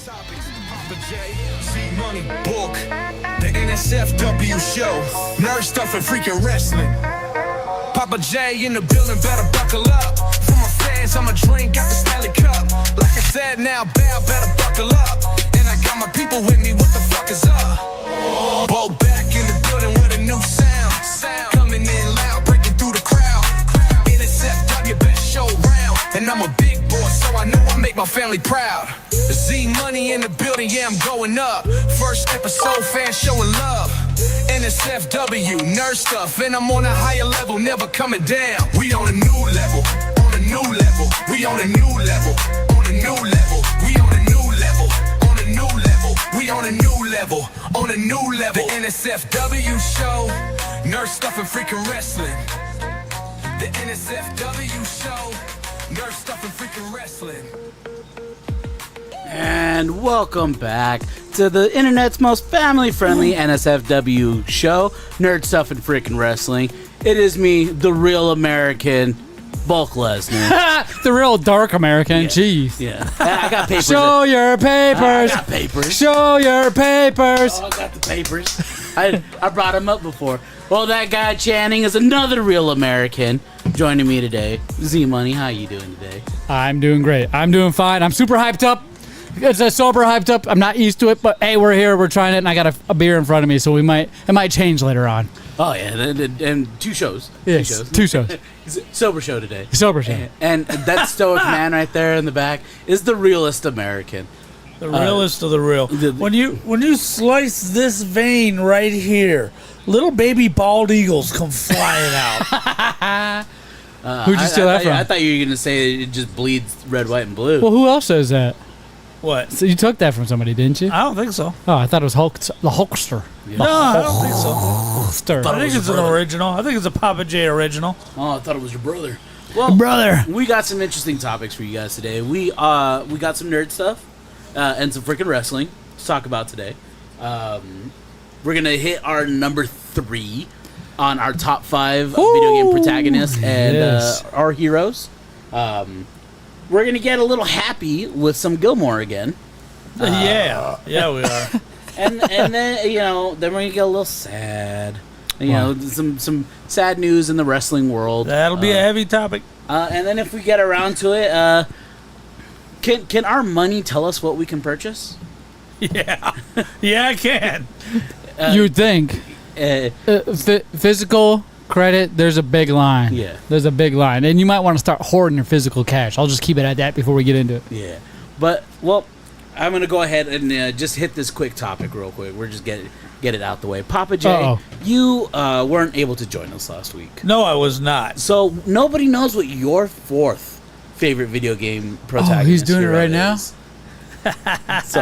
Topics, Papa J, Z-Money Book, the NSFW show, nerd stuff and freaking wrestling. Papa J in the building, better buckle up. For my fans, I'ma drink out the Stanley Cup. Like I said, now bow, better buckle up. And I got my people with me, what the fuck is up? Bo back in the building with a new sound. Coming in loud, breaking through the crowd. NSFW, best show round. And I'm a big boy, so I know I make my family proud. Z-Money in the building, yeah, I'm going up. First episode, fans showing love. NSFW, nerd stuff, and I'm on a higher level, never coming down. We on a new level, on a new level. We on a new level, on a new level. We on a new level, on a new level. We on a new level, on a new level. The NSFW show, nerd stuff and freaking wrestling. The NSFW show, nerd stuff and freaking wrestling. And welcome back to the internet's most family-friendly NSFW show, Nerd Stuff and Freaking Wrestling. It is me, the real American, Bulk Lesnar. The real dark American, jeez. Yeah, I got papers. Show your papers. I got papers. Show your papers. Oh, I got the papers. I brought him up before. Well, that guy Channing is another real American joining me today. Z-Money, how you doing today? I'm doing great. I'm doing fine. I'm super hyped up. It's a sober hyped up. I'm not used to it, but hey, we're here. We're trying it, and I got a beer in front of me, so it might change later on. Oh yeah, and two shows. Yes, two shows. Sober show today. Sober show. And that stoic man right there in the back is the realest American. The realest of the real. When you slice this vein right here, little baby bald eagles come flying out. Who'd you steal that from? I thought you were gonna say it just bleeds red, white, and blue. Well, who else says that? What? So you took that from somebody, didn't you? I don't think so. Oh, I thought it was the Hulkster. Yeah. No, I don't think so. Hulkster. I think it's an original. I think it's a Papa J original. Oh, I thought it was your brother. Well, Brother. we got some interesting topics for you guys today. We got some nerd stuff and some freaking wrestling to talk about today. We're gonna hit our number 3 on our top 5 video game protagonists and our heroes. We're gonna get a little happy with some Gilmore again. Yeah, we are. and then then we're gonna get a little sad. Some sad news in the wrestling world. That'll be a heavy topic. And then if we get around to it, can our money tell us what we can purchase? Yeah, I can. You'd think. Physical credit, there's a big line. Yeah. There's a big line. And you might want to start hoarding your physical cash. I'll just keep it at that before we get into it. Yeah. But, well, I'm going to go ahead and just hit this quick topic real quick. We're just get it out the way. Papa J, you weren't able to join us last week. No, I was not. So nobody knows what your 4th favorite video game protagonist he's doing it right now? So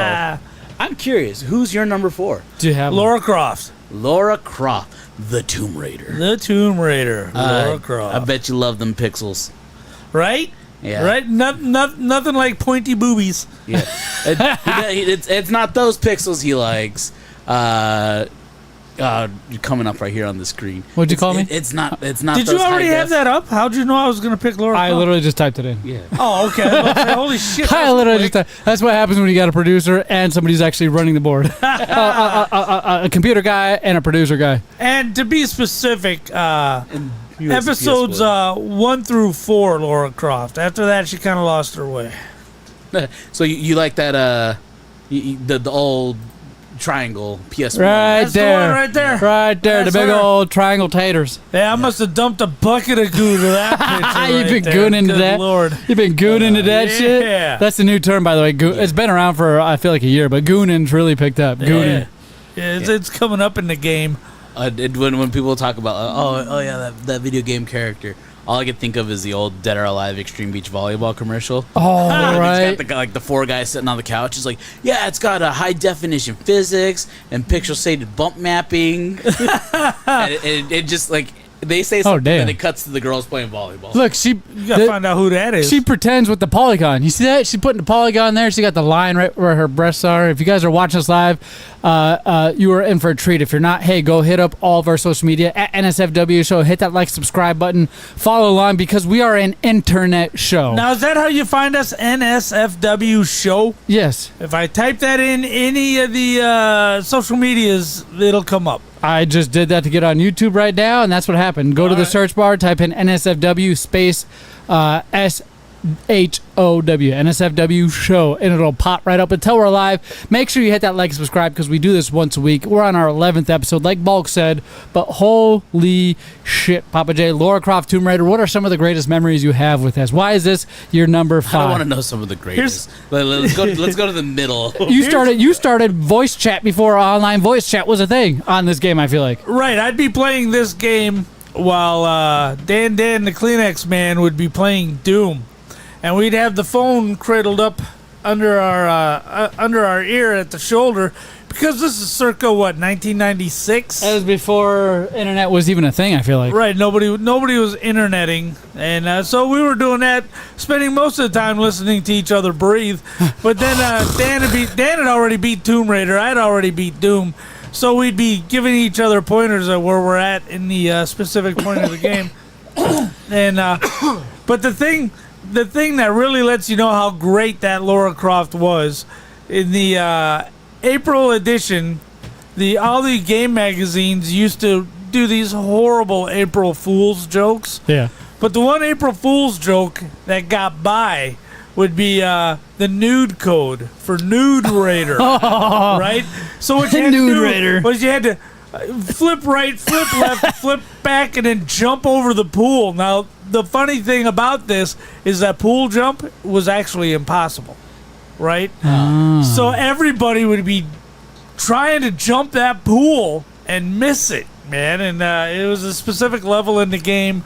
I'm curious, who's your number 4? Do you have Lara Croft. Lara Croft, the Tomb Raider. The Tomb Raider. Lara Croft. I bet you love them pixels. Right? Yeah. Right? Nothing like pointy boobies. Yeah. It's not those pixels he likes. Coming up right here on the screen. What'd you call me? It's not. Did those you already high have def- that up? How'd you know I was going to pick Lara Croft? I literally just typed it in. Yeah. Oh, okay. I was about to say, holy shit. I literally just typed. That's what happens when you got a producer and somebody's actually running the board. A computer guy and a producer guy. And to be specific, USB episodes 1 through 4, Lara Croft. After that, she kind of lost her way. So you like that? The old triangle PS1. Right That's the there. one right there. Right there. That's the big her. old triangle taters. Yeah, I must have dumped a bucket of goo to that picture. You've been right gooning there. into Good that. Lord. You've been gooning into that shit. Yeah. That's the new term, by the way. It's been around for I feel like a year, but gooning's really picked up. Gooning. Yeah, it's coming up in the game. When people talk about that video game character, all I can think of is the old Dead or Alive Extreme Beach Volleyball commercial. Oh, It's right. got the 4 guys sitting on the couch. It's like, yeah, it's got a high definition physics and pixel shaded bump mapping. And it just like they say something, damn. and it cuts to the girls playing volleyball. Look, You gotta find out who that is. She pretends with the polygon. You see that? She's putting the polygon there. She got the line right where her breasts are. If you guys are watching us live, you are in for a treat. If you're not, hey, go hit up all of our social media at NSFW Show. Hit that like, subscribe button. Follow along because we are an internet show. Now, is that how you find us? NSFW Show? Yes. If I type that in any of the social medias, it'll come up. I just did that to get on YouTube right now, and that's what happened. Go to the search bar, type in NSFW space SHOW, NSFW Show, and it'll pop right up until we're live. Make sure you hit that like and subscribe because we do this once a week. We're on our 11th episode, like Bulk said, but holy shit, Papa J, Lara Croft Tomb Raider, what are some of the greatest memories you have with this? Why is this your number 5? I want to know some of the greatest. Let's go to the middle. You started voice chat before online voice chat was a thing on this game, I feel like. Right, I'd be playing this game while Dan the Kleenex Man would be playing Doom. And we'd have the phone cradled up under our ear at the shoulder because this is circa, what, 1996? That was before internet was even a thing, I feel like. Right, nobody was interneting, and so we were doing that, spending most of the time listening to each other breathe. But then Dan had already beat Tomb Raider, I'd already beat Doom, so we'd be giving each other pointers at where we're at in the specific point of the game. And but the thing that really lets you know how great that Lara Croft was, in the April edition, all the game magazines used to do these horrible April Fool's jokes. Yeah. But the one April Fool's joke that got by would be the nude code for Nude Raider, right? So what you had Nude to do Raider. was you had to flip right, flip left, flip back, and then jump over the pool. Now, the funny thing about this is that pool jump was actually impossible, right? So everybody would be trying to jump that pool and miss it, man. And it was a specific level in the game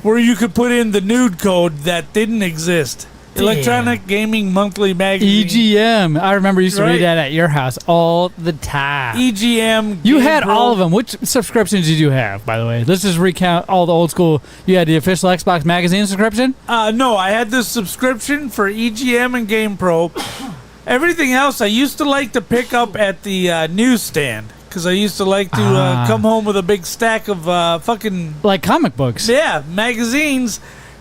where you could put in the nude code that didn't exist. Electronic Gaming Monthly Magazine. EGM. I remember you used to Right. read that at your house all the time. EGM. You Game had Pro. all of them. Which subscriptions did you have, by the way? Let's just recount all the old school. You had the official Xbox Magazine subscription? No, I had this subscription for EGM and Game Pro. Everything else I used to like to pick up at the newsstand because I used to like to come home with a big stack of fucking Like comic books. magazines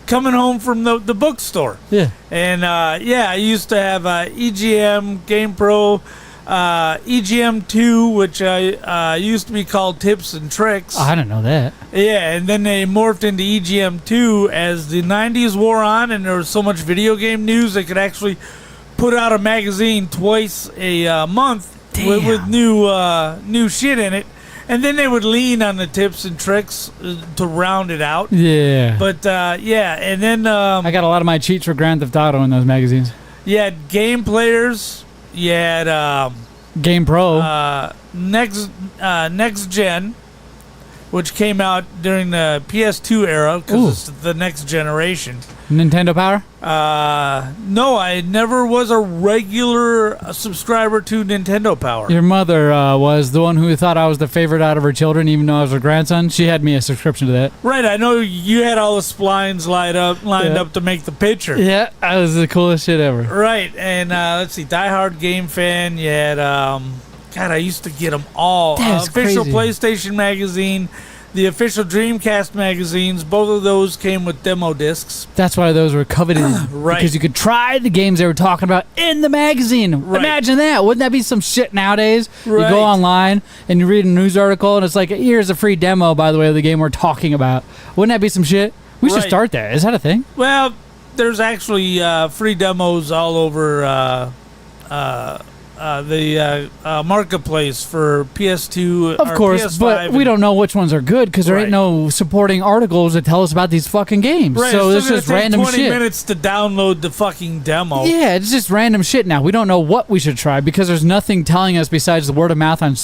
coming home from the bookstore. Yeah. And I used to have EGM, Game Pro, EGM2, which used to be called Tips and Tricks. Oh, I didn't know that. Yeah, and then they morphed into EGM2 as the 90s wore on and there was so much video game news they could actually put out a magazine twice a month with new shit in it. And then they would lean on the tips and tricks to round it out. Yeah. But, and then I got a lot of my cheats for Grand Theft Auto in those magazines. you had Game Players, you had Game Pro. Next Gen, which came out during the PS2 era because it's the next generation. Nintendo Power? No, I never was a regular subscriber to Nintendo Power. Your mother was the one who thought I was the favorite out of her children, even though I was her grandson. She had me a subscription to that. Right, I know you had all the splines lined up to make the picture. Yeah, that was the coolest shit ever. Right, and let's see, Die Hard Game Fan. You had, God, I used to get them all. That's Official crazy. PlayStation Magazine, the official Dreamcast magazines. Both of those came with demo discs. That's why those were coveted. Right. Because you could try the games they were talking about in the magazine. Right. Imagine that. Wouldn't that be some shit nowadays? You Right. go online and you read a news article and it's like, here's a free demo, by the way, of the game we're talking about. Wouldn't that be some shit? We should Right. start that. Is that a thing? Well, there's actually free demos all over the marketplace for PS2 Of or course, PS5 but we and- don't know which ones are good because there ain't Right. no supporting articles that tell us about these fucking games. Right, So it's it's just gonna take random 20 shit. minutes to download the fucking demo. Yeah, it's just random shit now. We don't know what we should try because there's nothing telling us besides the word of mouth on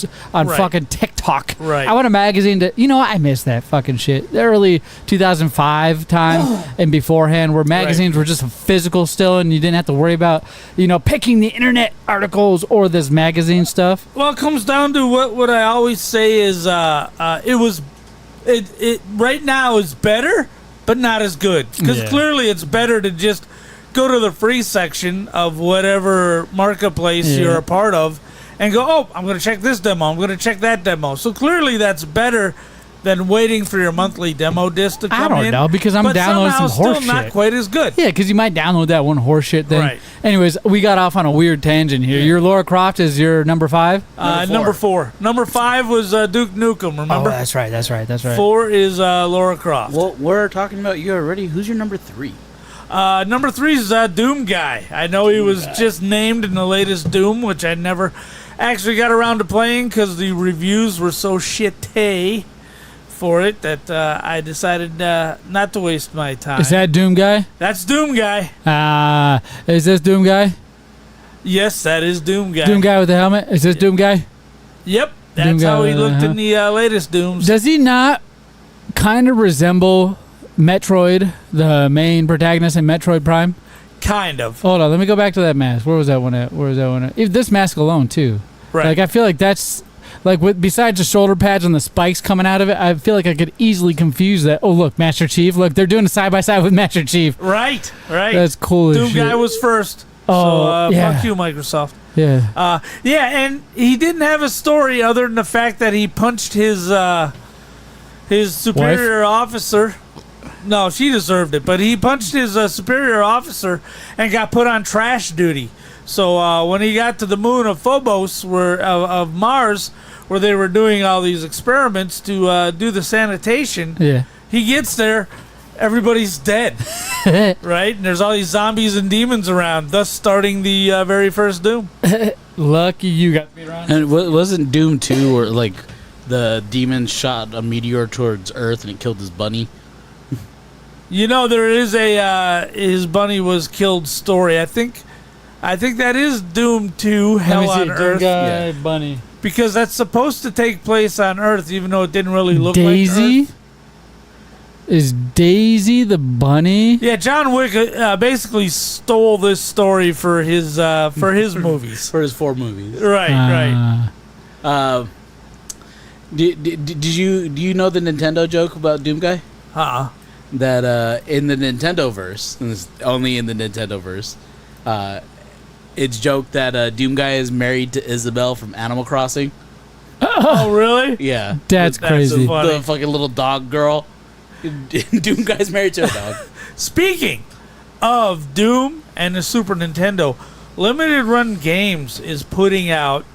Right. fucking TikTok. Right. I want a magazine to, I miss that fucking shit. The early 2005 time and beforehand where magazines were just physical still and you didn't have to worry about, picking the internet articles or this magazine stuff. Well, it comes down to what I always say is it was it right now is better, but not as good. Because Yeah. clearly it's better to just go to the free section of whatever marketplace Yeah. you're a part of and go, oh, I'm going to check this demo. I'm going to check that demo. So clearly that's better than waiting for your monthly demo disc to come in. I don't know, because I'm but downloading somehow some horse still not shit. quite as good. Yeah, because you might download that one horseshit thing. Right. Anyways, we got off on a weird tangent here. Your Laura Croft is your number 5? Number 4. Number 5 was Duke Nukem, remember? Oh, that's right. 4 is Laura Croft. Well, we're talking about you already. Who's your number 3? Number 3 is Doom Guy. I know he was just named in the latest Doom, which I never actually got around to playing because the reviews were so shitty for it that I decided not to waste my time. Is that Doom Guy? That's Doom Guy. Is this Doom Guy? Yes, that is Doom Guy. Doom Guy with the helmet? Is this Doom Guy? Yep, Doom that's Guy how he with looked the in the latest Dooms. Does he not kind of resemble Metroid, the main protagonist in Metroid Prime? Kind of. Hold on, let me go back to that mask. Where was that one at? If this mask alone, too. Right. Like, I feel like that's... Like, besides the shoulder pads and the spikes coming out of it, I feel like I could easily confuse that. Oh, look, Master Chief. Look, they're doing a side-by-side with Master Chief. Right. That's cool as Doom shit. Guy was first. Oh, so, yeah. fuck you, Microsoft. Yeah. Yeah, and he didn't have a story other than the fact that he punched his superior officer. No, she deserved it, but he punched his superior officer and got put on trash duty. So when he got to the moon of Phobos, of Mars, where they were doing all these experiments to do the sanitation, Yeah. he gets there, everybody's dead, right? And there's all these zombies and demons around, thus starting the very first Doom. Lucky you got me wrong. And wasn't Doom 2 where, like, the demon shot a meteor towards Earth and it killed his bunny? You know, there is a his bunny was killed story. I think that is Doom 2, Hell on Doom Earth, Guy, Yeah. bunny. because that's supposed to take place on Earth, even though it didn't really look like Daisy? Earth. Is Daisy the bunny? Yeah, John Wick basically stole this story for his movies. For his 4 movies. Right. Do you know the Nintendo joke about Doom Guy? That in the Nintendo verse, and it's only in the Nintendo verse, it's joked that Doom Guy is married to Isabelle from Animal Crossing. Oh, really? Yeah, That's crazy. so funny. the fucking little dog girl. Doom Guy's married to a dog. Speaking of Doom and the Super Nintendo, Limited Run Games is putting out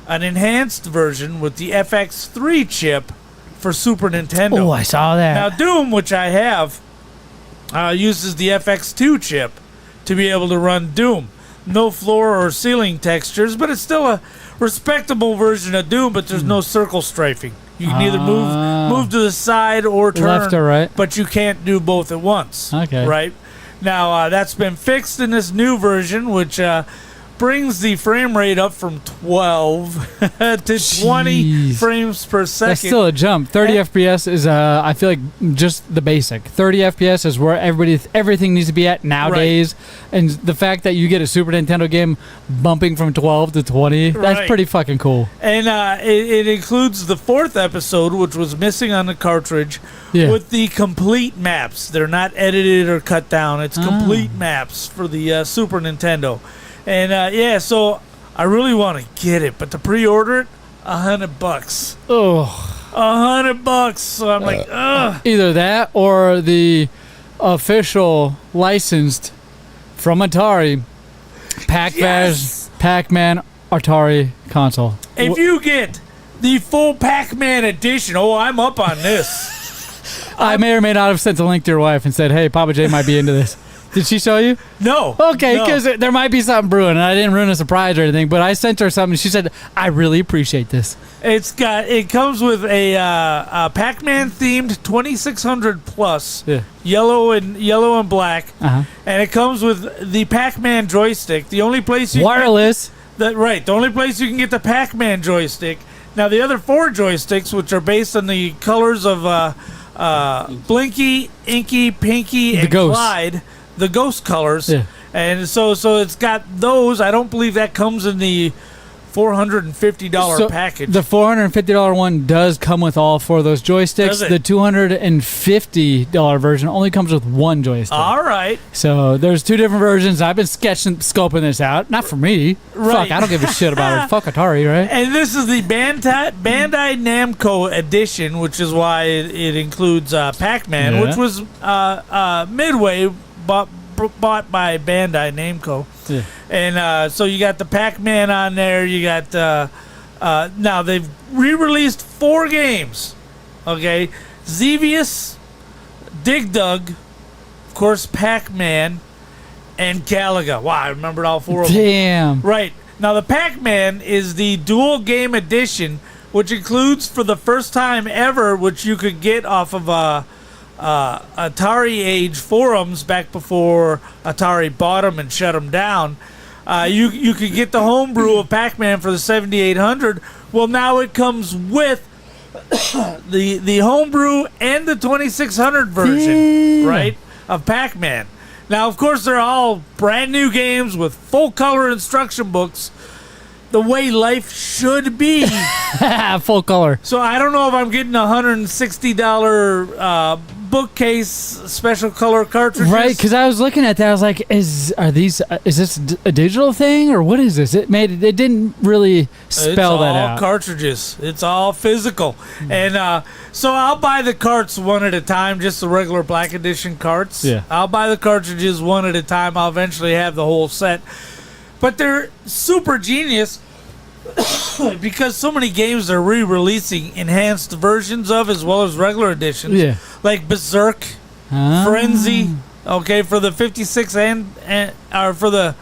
an enhanced version with the FX3 chip for Super Nintendo. Oh, I saw that. Now, Doom, which I have, uses the FX2 chip to be able to run Doom. No floor or ceiling textures, but it's still a respectable version of Doom, but there's no circle strafing. You can either move to the side or turn. Left or right? But you can't do both at once. Okay. Right? Now, that's been fixed in this new version, which brings the frame rate up from 12 to 20 Jeez. frames per second. That's still a jump. 30 FPS is, I feel like, just the basic. 30 FPS is where everything needs to be at nowadays. Right. And the fact that you get a Super Nintendo game bumping from 12 to 20, that's Right. pretty fucking cool. And it includes the 4th episode, which was missing on the cartridge, with the complete maps. They're not edited or cut down. It's complete maps for the Super Nintendo. And so I really want to get it, but to pre-order it, $100. Oh, $100. So I'm like, ugh. either that or the official licensed from Atari Pac-Man Atari console. If you get the full Pac-Man edition, I'm up on this. I may or may not have sent a link to your wife and said, "Hey, Papa J might be into this." Did she show you? No. Okay, no. because there might be something brewing, and I didn't ruin a surprise or anything. But I sent her something. And she said, "I really appreciate this." It comes with a Pac-Man themed 2600 plus, yellow and black, and it comes with the Pac-Man joystick. The only place wireless. The only place you can get the Pac-Man joystick. Now the other 4 joysticks, which are based on the colors of Blinky, Inky, Pinky, and Ghost. Clyde, the Ghost colors, Yeah. and so it's got those. I don't believe that comes in the $450 So package. the $450 one does come with all four of those joysticks. Does it? The $250 version only comes with one joystick. All right. So there's two different versions. I've been scoping this out. Not for me. Right. Fuck, I don't give a shit about it. Fuck Atari, right? And this is the Bandai Namco edition, which is why it includes Pac-Man, Yeah. which was Midway bought by Bandai Namco. Yeah. And so you got the Pac-Man on there. You got now they've re-released 4 games. Okay, Xevious, Dig Dug, of course Pac-Man, and Galaga. Wow, I remembered all 4 of them. Damn. Right. Now, the Pac-Man is the dual game edition, which includes for the first time ever, which you could get off of Atari Age forums back before Atari bought them and shut them down. You could get the homebrew of Pac-Man for the 7800. Well, now it comes with the homebrew and the 2600 version, right, of Pac-Man. Now, of course, they're all brand new games with full color instruction books, the way life should be. Full color. So I don't know if I'm getting $160 bookcase special color cartridges. Right, because I was looking at that. I was like, is this a digital thing or what is this? It didn't really spell that out. It's all cartridges. It's all physical. And so I'll buy the carts one at a time, just the regular Black Edition carts. Yeah. I'll buy the cartridges one at a time. I'll eventually have the whole set. But they're super genius because so many games are re-releasing enhanced versions of as well as regular editions. Yeah. Like Berserk, Frenzy, okay, for the 56 and or for the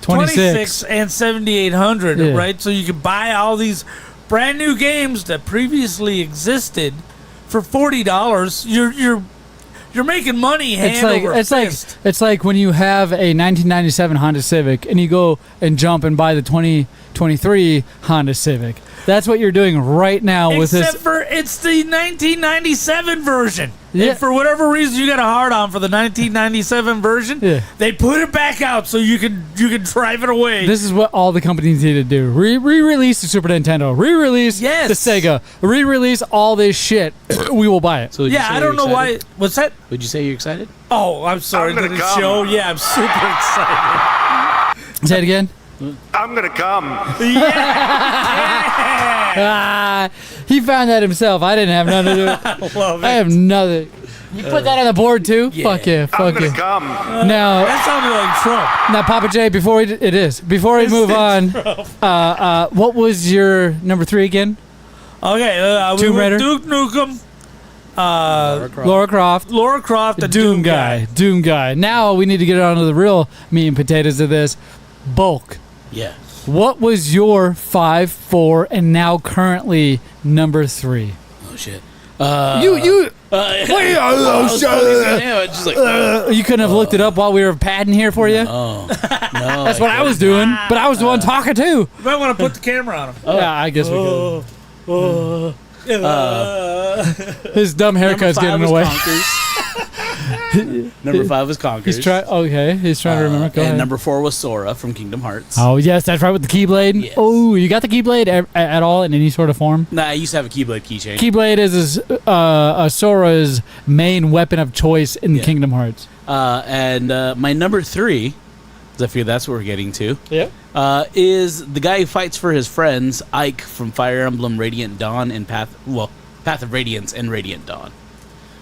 26 and 7800, Yeah. right? So you can buy all these brand new games that previously existed for $40. You're making money hand over fist. It's like when you have a 1997 Honda Civic and you go and jump and buy the 2023 Honda Civic. That's what you're doing right now with this. Except for it's the 1997 version. Yeah. And for whatever reason you got a hard on for the 1997 version, Yeah. they put it back out so you can drive it away. This is what all the companies need to do. Re-release the Super Nintendo. Re-release Yes. the Sega. Re-release all this shit. We will buy it. So would you yeah, say I you're don't know excited? why. What's that? Would you say you're excited? Oh, I'm sorry. I'm gonna Did it come. show? Yeah, I'm super excited. Say it again. I'm gonna come. He found that himself. I didn't have nothing to do with it. Love I it. have nothing. You put that on the board too? Yeah. Fuck yeah. I'm Fuck gonna yeah. come. Now, That sounded like Trump. Papa J, before we move on, what was your number 3 again? Okay, we Tomb went Raider? Duke Nukem, Laura Croft. Laura Croft, the Doom guy. Doom guy. Now we need to get on to the real meat and potatoes of this. Bulk. Yeah. What was your 5, 4, and now currently number 3? Oh shit. You Just like, you couldn't have looked it up while we were padding here for you? no. That's what I was doing, but I was the one talking too. You might want to put the camera on him. Yeah, I guess we could. His dumb haircut's getting away. Number 5 was Conkers. He's trying. Okay, he's trying to remember. Go and ahead. number 4 was Sora from Kingdom Hearts. Oh yes, that's right with the Keyblade. Yes. Oh, you got the Keyblade at all in any sort of form? Nah, I used to have a Keyblade keychain. Keyblade is Sora's main weapon of choice in Yeah. Kingdom Hearts. And my number 3, because I figure that's what we're getting to, Yep. is the guy who fights for his friends, Ike from Fire Emblem Radiant Dawn and Path of Radiance and Radiant Dawn.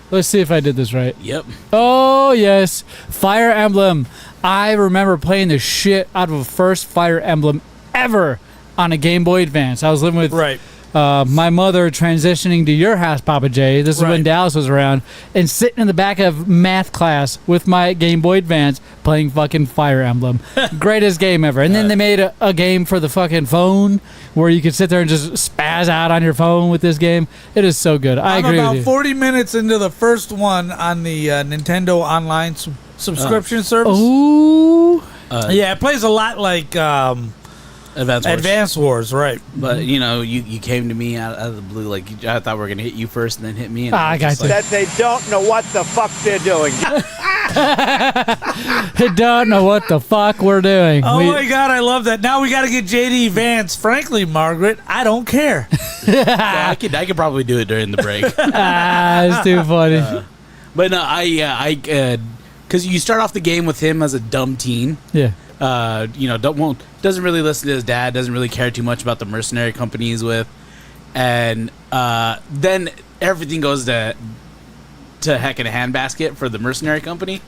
Let's see if I did this right. Yep. Oh yes, Fire Emblem. I remember playing the shit out of the first Fire Emblem ever on a Game Boy Advance. I was living with Right. my mother transitioning to your house, Papa J. This is when Right. Dallas was around, and sitting in the back of math class with my Game Boy Advance playing fucking Fire Emblem. Greatest game ever. And then they made a game for the fucking phone where you could sit there and just spaz out on your phone with this game. It is so good. I I'm agree about with you. 40 minutes into the first one on the Nintendo Online subscription service. Ooh. Yeah, it plays a lot like Advance Wars. Advance Wars, right? But, you came to me out of the blue. Like, I thought we were going to hit you first and then hit me. And I got was you. just like, That they don't know what the fuck they're doing. Don't know what the fuck we're doing. Oh my God, I love that. Now we got to get JD Vance. Frankly, Margaret, I don't care. I could probably do it during the break. It's too funny. But no, because you start off the game with him as a dumb teen. Yeah. Doesn't really listen to his dad. Doesn't really care too much about the mercenary company he's with, and then everything goes to heck in a handbasket for the mercenary company.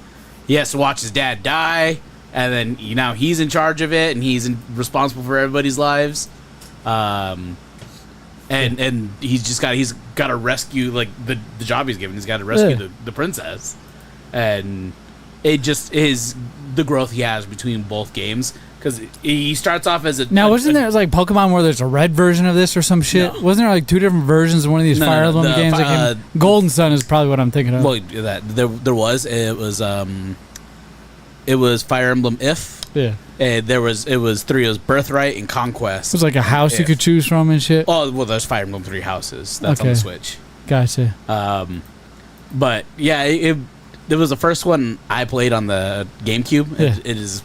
He has to watch his dad die, and then now he's in charge of it, and he's responsible for everybody's lives. And he's got to rescue, like, the job he's given. He's got to rescue the princess, and it just is the growth he has between both games, because he starts off as a wasn't there like Pokemon where there's a red version of this or some shit? No. wasn't there like 2 different versions of one of these Fire Emblem games that came? Golden Sun is probably what I'm thinking of. Well, there was Fire Emblem If. Yeah. It was 3. It was Birthright and Conquest. It was like a house you could choose from and shit. Oh, well, there's Fire Emblem 3 houses. That's on the Switch. Gotcha. But yeah, it was the first one I played on the GameCube. Yeah. It is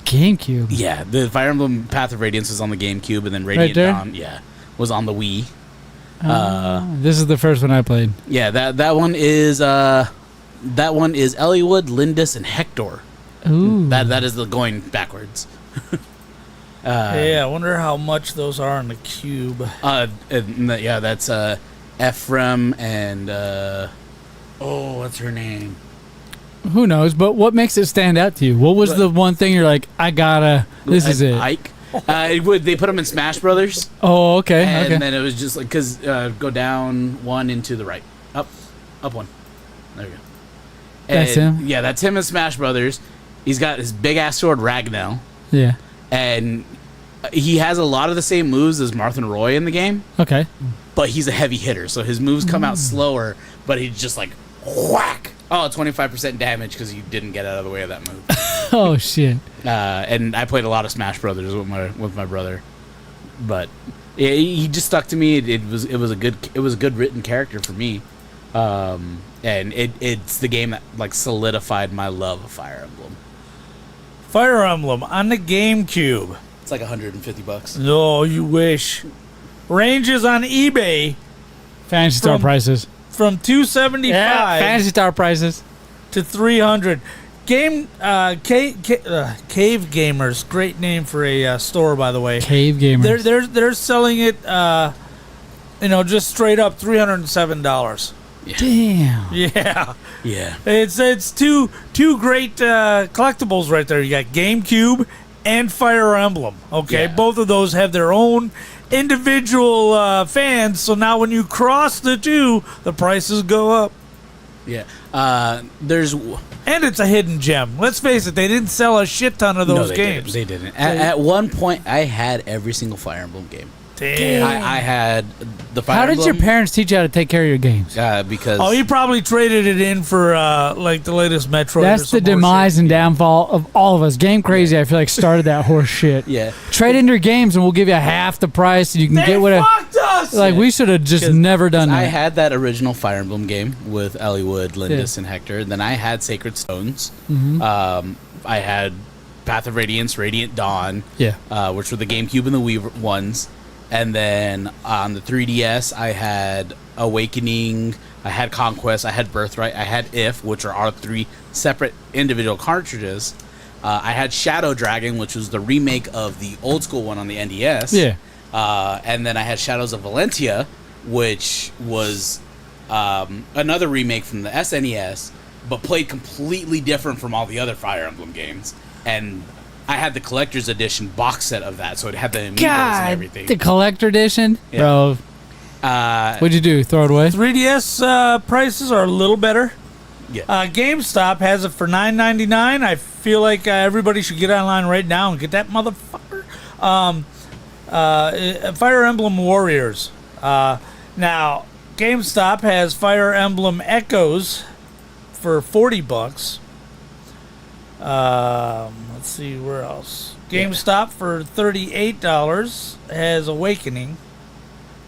GameCube. Yeah, the Fire Emblem Path of Radiance was on the GameCube, and then Radiant Dawn, was on the Wii. This is the first one I played. Yeah, that one is Eliwood, Lindis, and Hector. Ooh. That is the going backwards. I wonder how much those are on the cube. That's Ephraim and what's her name? Who knows? But what makes it stand out to you? What was the one thing you're like, this is it? Ike. They put him in Smash Brothers. Oh, okay. And then it was just like, because go down 1 into the right. Up 1. There you go. That's him? Yeah, that's him in Smash Brothers. He's got his big-ass sword, Ragnell. Yeah. And he has a lot of the same moves as Martha and Roy in the game. Okay. But he's a heavy hitter, so his moves come out slower, but he's just like, whack! Oh, 25% damage because you didn't get out of the way of that move. Oh, shit. And I played a lot of Smash Brothers with my brother. But he just stuck to me. It was a good written character for me. And it's the game that like solidified my love of Fire Emblem. Fire Emblem on the GameCube. It's like $150. No, you wish. Ranges on eBay Fantasy Star prices. from $275 Fantasy Star prices to $300. Cave Gamers, great name for a store, by the way. Cave Gamers. They're selling it, just straight up $307. Yeah. Damn. Yeah. Yeah. It's two great collectibles right there. You got GameCube and Fire Emblem. Okay, Yeah. both of those have their own individual fans. So now when you cross the two, the prices go up. Yeah. And it's a hidden gem. Let's face it, they didn't sell a shit ton of those games. They didn't. At one point, I had every single Fire Emblem game. Damn. I had the Fire How Emblem. did your parents teach you how to take care of your games? Because Oh, you probably traded it in for like the latest Metroid. That's the demise and downfall of all of us. Game Crazy, I feel like, started that horse shit. Yeah. Trade in your games and we'll give you half the price and you can They get whatever. fucked us. Like, we should have just never done that. I had that original Fire Emblem game with Eliwood, Lindis, and Hector. Then I had Sacred Stones. Mm-hmm. I had Path of Radiance, Radiant Dawn, Yeah. which were the GameCube and the Wii ones. And then on the 3DS, I had Awakening, I had Conquest, I had Birthright, I had If, which are our 3 separate individual cartridges. I had Shadow Dragon, which was the remake of the old school one on the NDS. Yeah. And then I had Shadows of Valentia, which was another remake from the SNES, but played completely different from all the other Fire Emblem games. And I had the collector's edition box set of that, so it had the amiibos and everything. The collector edition? Yeah. Bro. What'd you do? Throw it away? 3DS prices are a little better. Yeah. GameStop has it for $9.99. I feel like everybody should get online right now and get that motherfucker. Fire Emblem Warriors. Now, GameStop has Fire Emblem Echoes for $40. Let's see where else. GameStop for $38 has Awakening.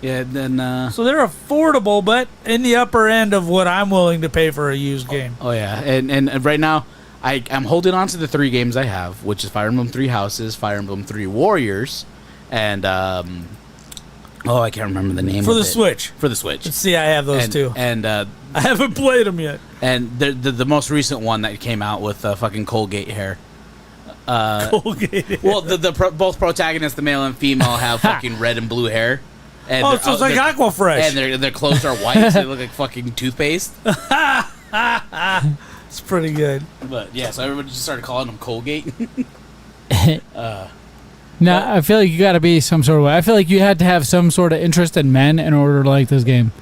Yeah, and then So they're affordable, but in the upper end of what I'm willing to pay for a used game. oh yeah, and right now I'm holding on to the 3 games I have, which is Fire Emblem 3 Houses, Fire Emblem 3 Warriors, and I can't remember the name For of the it. Switch. For the Switch. See, I have those too. And I haven't played them yet. and the most recent one that came out with fucking Colgate hair. Colgate. Well, both protagonists, the male and female, have fucking red and blue hair. And Oh, so it's like Aquafresh. and their clothes are white, so they look like fucking toothpaste. It's pretty good. But yeah, so everybody just started calling them Colgate. No, I feel like you got to be some sort of way. I feel like you had to have some sort of interest in men in order to like this game.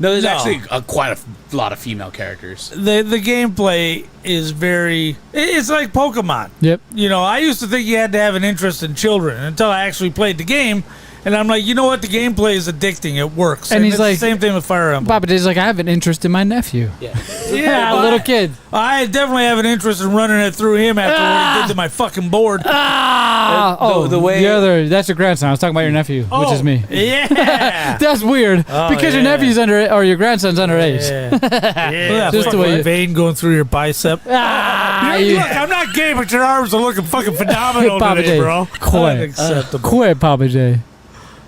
No, there's No. actually quite a lot of female characters. The gameplay is very... It's like Pokemon. Yep. You know, I used to think you had to have an interest in children until I actually played the game. And I'm like, you know what? The gameplay is addicting. It works. And he's it's like- the same thing with Fire Emblem. Papa J's like, I have an interest in my nephew. Yeah. Yeah, but little kid. I definitely have an interest in running it through him after what he did to my fucking board. The way- That's your grandson. I was talking about your nephew, which is me. Yeah. That's weird because your yeah. nephew's or your grandson's underage. Yeah. Just the way you- vein going through your bicep. Look, I'm not gay, but your arms are looking fucking phenomenal Papa today, J, bro. quit. Unacceptable. Quit, Papa J.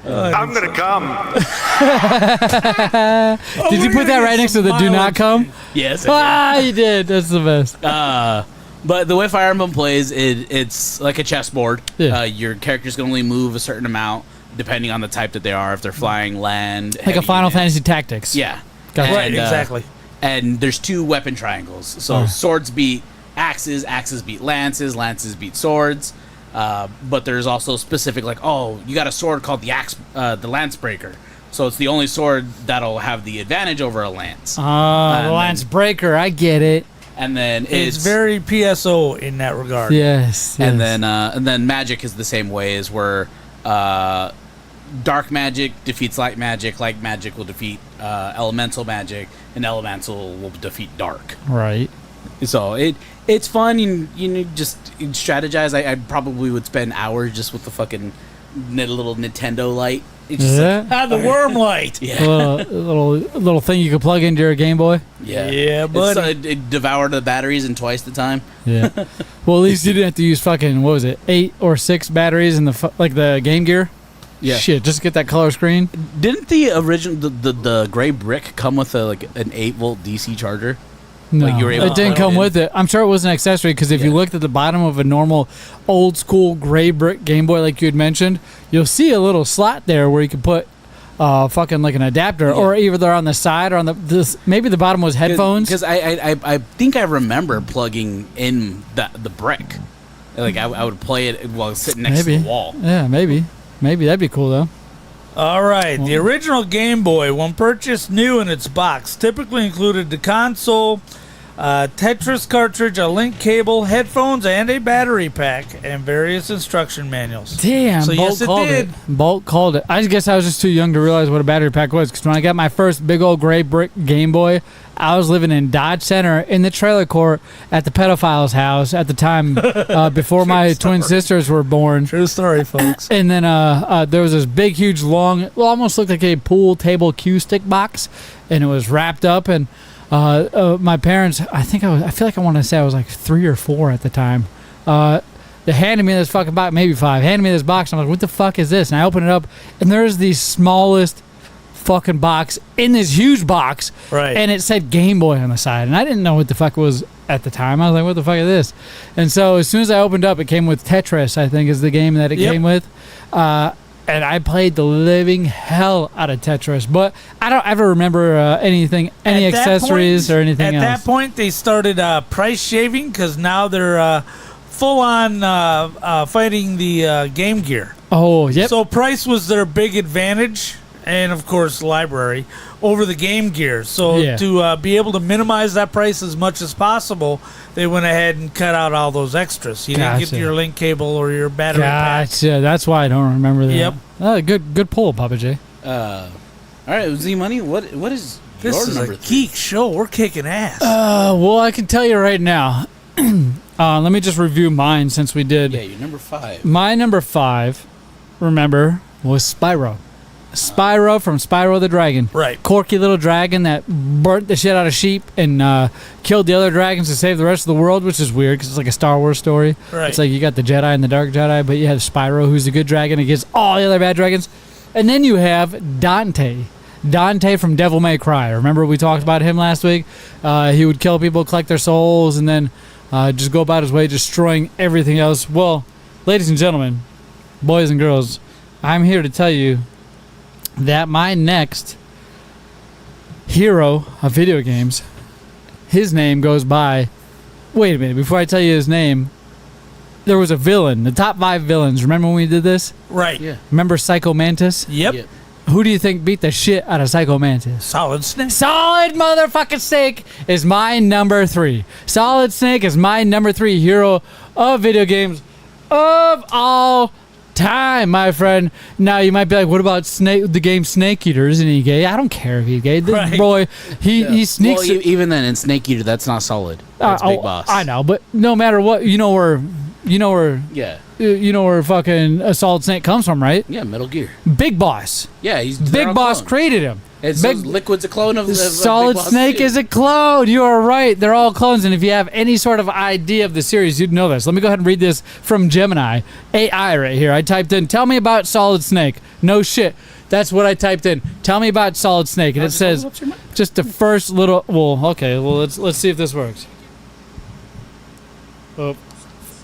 I'm gonna come. Did you put that right next to the do not come? Yes. I You did. That's the best. did. But the way Fire Emblem plays, it's like a chessboard. Yeah. Your characters can only move a certain amount depending on the type that they are. If they're flying, land, Like a heavy Final unit. Fantasy Tactics. Yeah. Gotcha. Right, exactly. And there's 2 weapon triangles. So swords beat axes, axes beat lances, lances beat swords. But there's also specific, like, oh, you got a sword called the Lance Breaker. So it's the only sword that'll have the advantage over a lance. The And Lance Breaker. I get it. And then It's very PSO in that regard. Yes. and yes. then magic is the same way as where dark magic defeats light magic will defeat elemental magic, and elemental will defeat dark. Right. So it's fun. You just strategize. I probably would spend hours just with the fucking little Nintendo light. It's just like, The worm light. yeah, little thing you could plug into your Game Boy. yeah, Yeah, buddy. It devoured the batteries in twice the time. Yeah. Well, at least you didn't have to use fucking, what was it, 8 or 6 batteries in the Game Gear. Yeah. Shit, just get that color screen. Didn't the original the gray brick come with an 8-volt DC charger? No, Like, you were able it to didn't plug come it in? with it. I'm sure it was an accessory because if you Yeah. looked at the bottom of a normal old school gray brick Game Boy like you had mentioned, you'll see a little slot there where you can put fucking like an adapter, or either on the side or on maybe the bottom was headphones. Because I think I remember plugging in the brick. Like I would play it while sitting next Maybe. to the wall. Yeah, maybe that'd be cool though. All right. The original Game Boy, when purchased new in its box, typically included the console, Tetris cartridge, a link cable, headphones, and a battery pack, and various instruction manuals. Damn, So Bolt yes, it called did. Bolt called it. I guess I was just too young to realize what a battery pack was. Because when I got my first big old gray brick Game Boy, I was living in Dodge Center in the trailer court at the pedophile's house at the time before my twin sisters were born. True story, folks. And then there was this big, huge, long, almost looked like a pool table cue stick box, and it was wrapped up. And my parents, I feel like I want to say I was like 3 or 4 at the time. They handed me this fucking box, maybe 5. Handed me this box. And I'm like, what the fuck is this? And I opened it up, and there's the smallest fucking box in this huge box, Right. and it said Game Boy on the side, and I didn't know what the fuck it was at the time. I was like, what the fuck is this? And so as soon as I opened up, it came with Tetris, I think is the game that it Yep. came with, and I played the living hell out of Tetris, but I don't ever remember any At that accessories point- or anything At else. that point, they started price shaving because now they're full on fighting the Game Gear. Oh, yep. So price was their big advantage, and of course library over the Game Gear. So Yeah. to be able to minimize that price as much as possible, they went ahead and cut out all those extras. You didn't Gotcha. get your link cable or your battery pack. Gotcha. That's why I don't remember that. Yep. Good pull, Papa J. All right, Z Money. What is This your is number a 3? geek show. We're kicking ass. Well, I can tell you right now. Let me just review mine since we did. Yeah, you're number 5. My number 5, remember, was Spyro. Spyro from Spyro the Dragon. Right. Corky little dragon that burnt the shit out of sheep and killed the other dragons to save the rest of the world, which is weird because it's like a Star Wars story. Right. It's like you got the Jedi and the Dark Jedi, but you have Spyro, who's the good dragon against all the other bad dragons. And then you have Dante. Dante from Devil May Cry. Remember we talked about him last week? He would kill people, collect their souls, and then just go about his way destroying everything else. Well, ladies and gentlemen, boys and girls, I'm here to tell you that my next hero of video games, his name goes by... Wait a minute, before I tell you his name, there was a villain, the top 5 villains. Remember when we did this? Right. Yeah. Remember Psycho Mantis? Yep. Who do you think beat the shit out of Psycho Mantis? Solid Snake. Solid motherfucking Snake is my number 3. Solid Snake is my number 3 hero of video games of all time, my friend. Now you might be like, what about Snake? The game Snake Eater, isn't he gay? I don't care if he's gay. This Right. boy, he sneaks. Well, even then, in Snake Eater, that's not solid. That's Big Boss. I know, but no matter what, you know where Yeah. fucking a Solid Snake comes from, right? Yeah, Metal Gear. Big Boss. Yeah, he's Big Boss created him. Liquid's a clone of Solid Big Boss Snake too. is a clone. You are right. They're all clones. And if you have any sort of idea of the series, you'd know this. Let me go ahead and read this from Gemini. AI right here. I typed in, tell me about Solid Snake. No shit. That's what I typed in. Tell me about Solid Snake. And it says just the first little... Well, okay. Well, let's see if this works. Oh,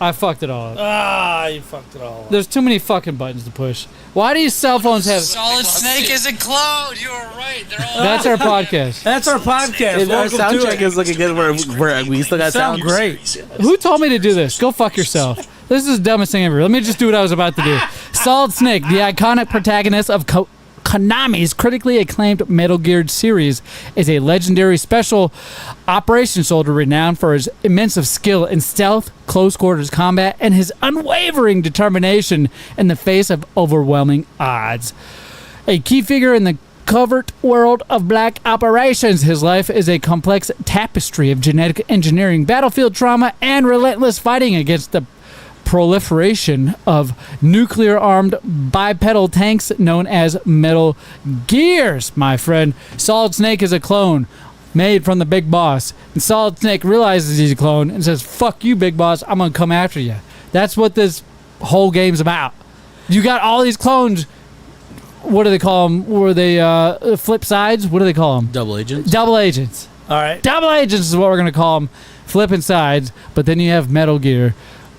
I fucked it all up. Ah, you fucked it all up. There's too many fucking buttons to push. Why do you cell phones have... Solid Snake is a clone. You were right. They're all. That's our podcast. That's our podcast. Our Welcome sound to check it. is looking good. We still got Sound sound. great. Who told me to do this? Go fuck yourself. This is the dumbest thing ever. Let me just do what I was about to do. Solid Snake, the iconic protagonist of Konami's critically acclaimed Metal Gear series, is a legendary special operations soldier renowned for his immense skill in stealth, close quarters combat, and his unwavering determination in the face of overwhelming odds. A key figure in the covert world of black operations, his life is a complex tapestry of genetic engineering, battlefield trauma, and relentless fighting against the proliferation of nuclear-armed bipedal tanks known as Metal Gears, my friend. Solid Snake is a clone made from the Big Boss. And Solid Snake realizes he's a clone and says, fuck you, Big Boss, I'm gonna come after you. That's what this whole game's about. You got all these clones. What do they call them? Were they flip sides? What do they call them? Double agents. Double agents. All right. Double agents is what we're going to call them. Flipping sides. But then you have Metal Gear.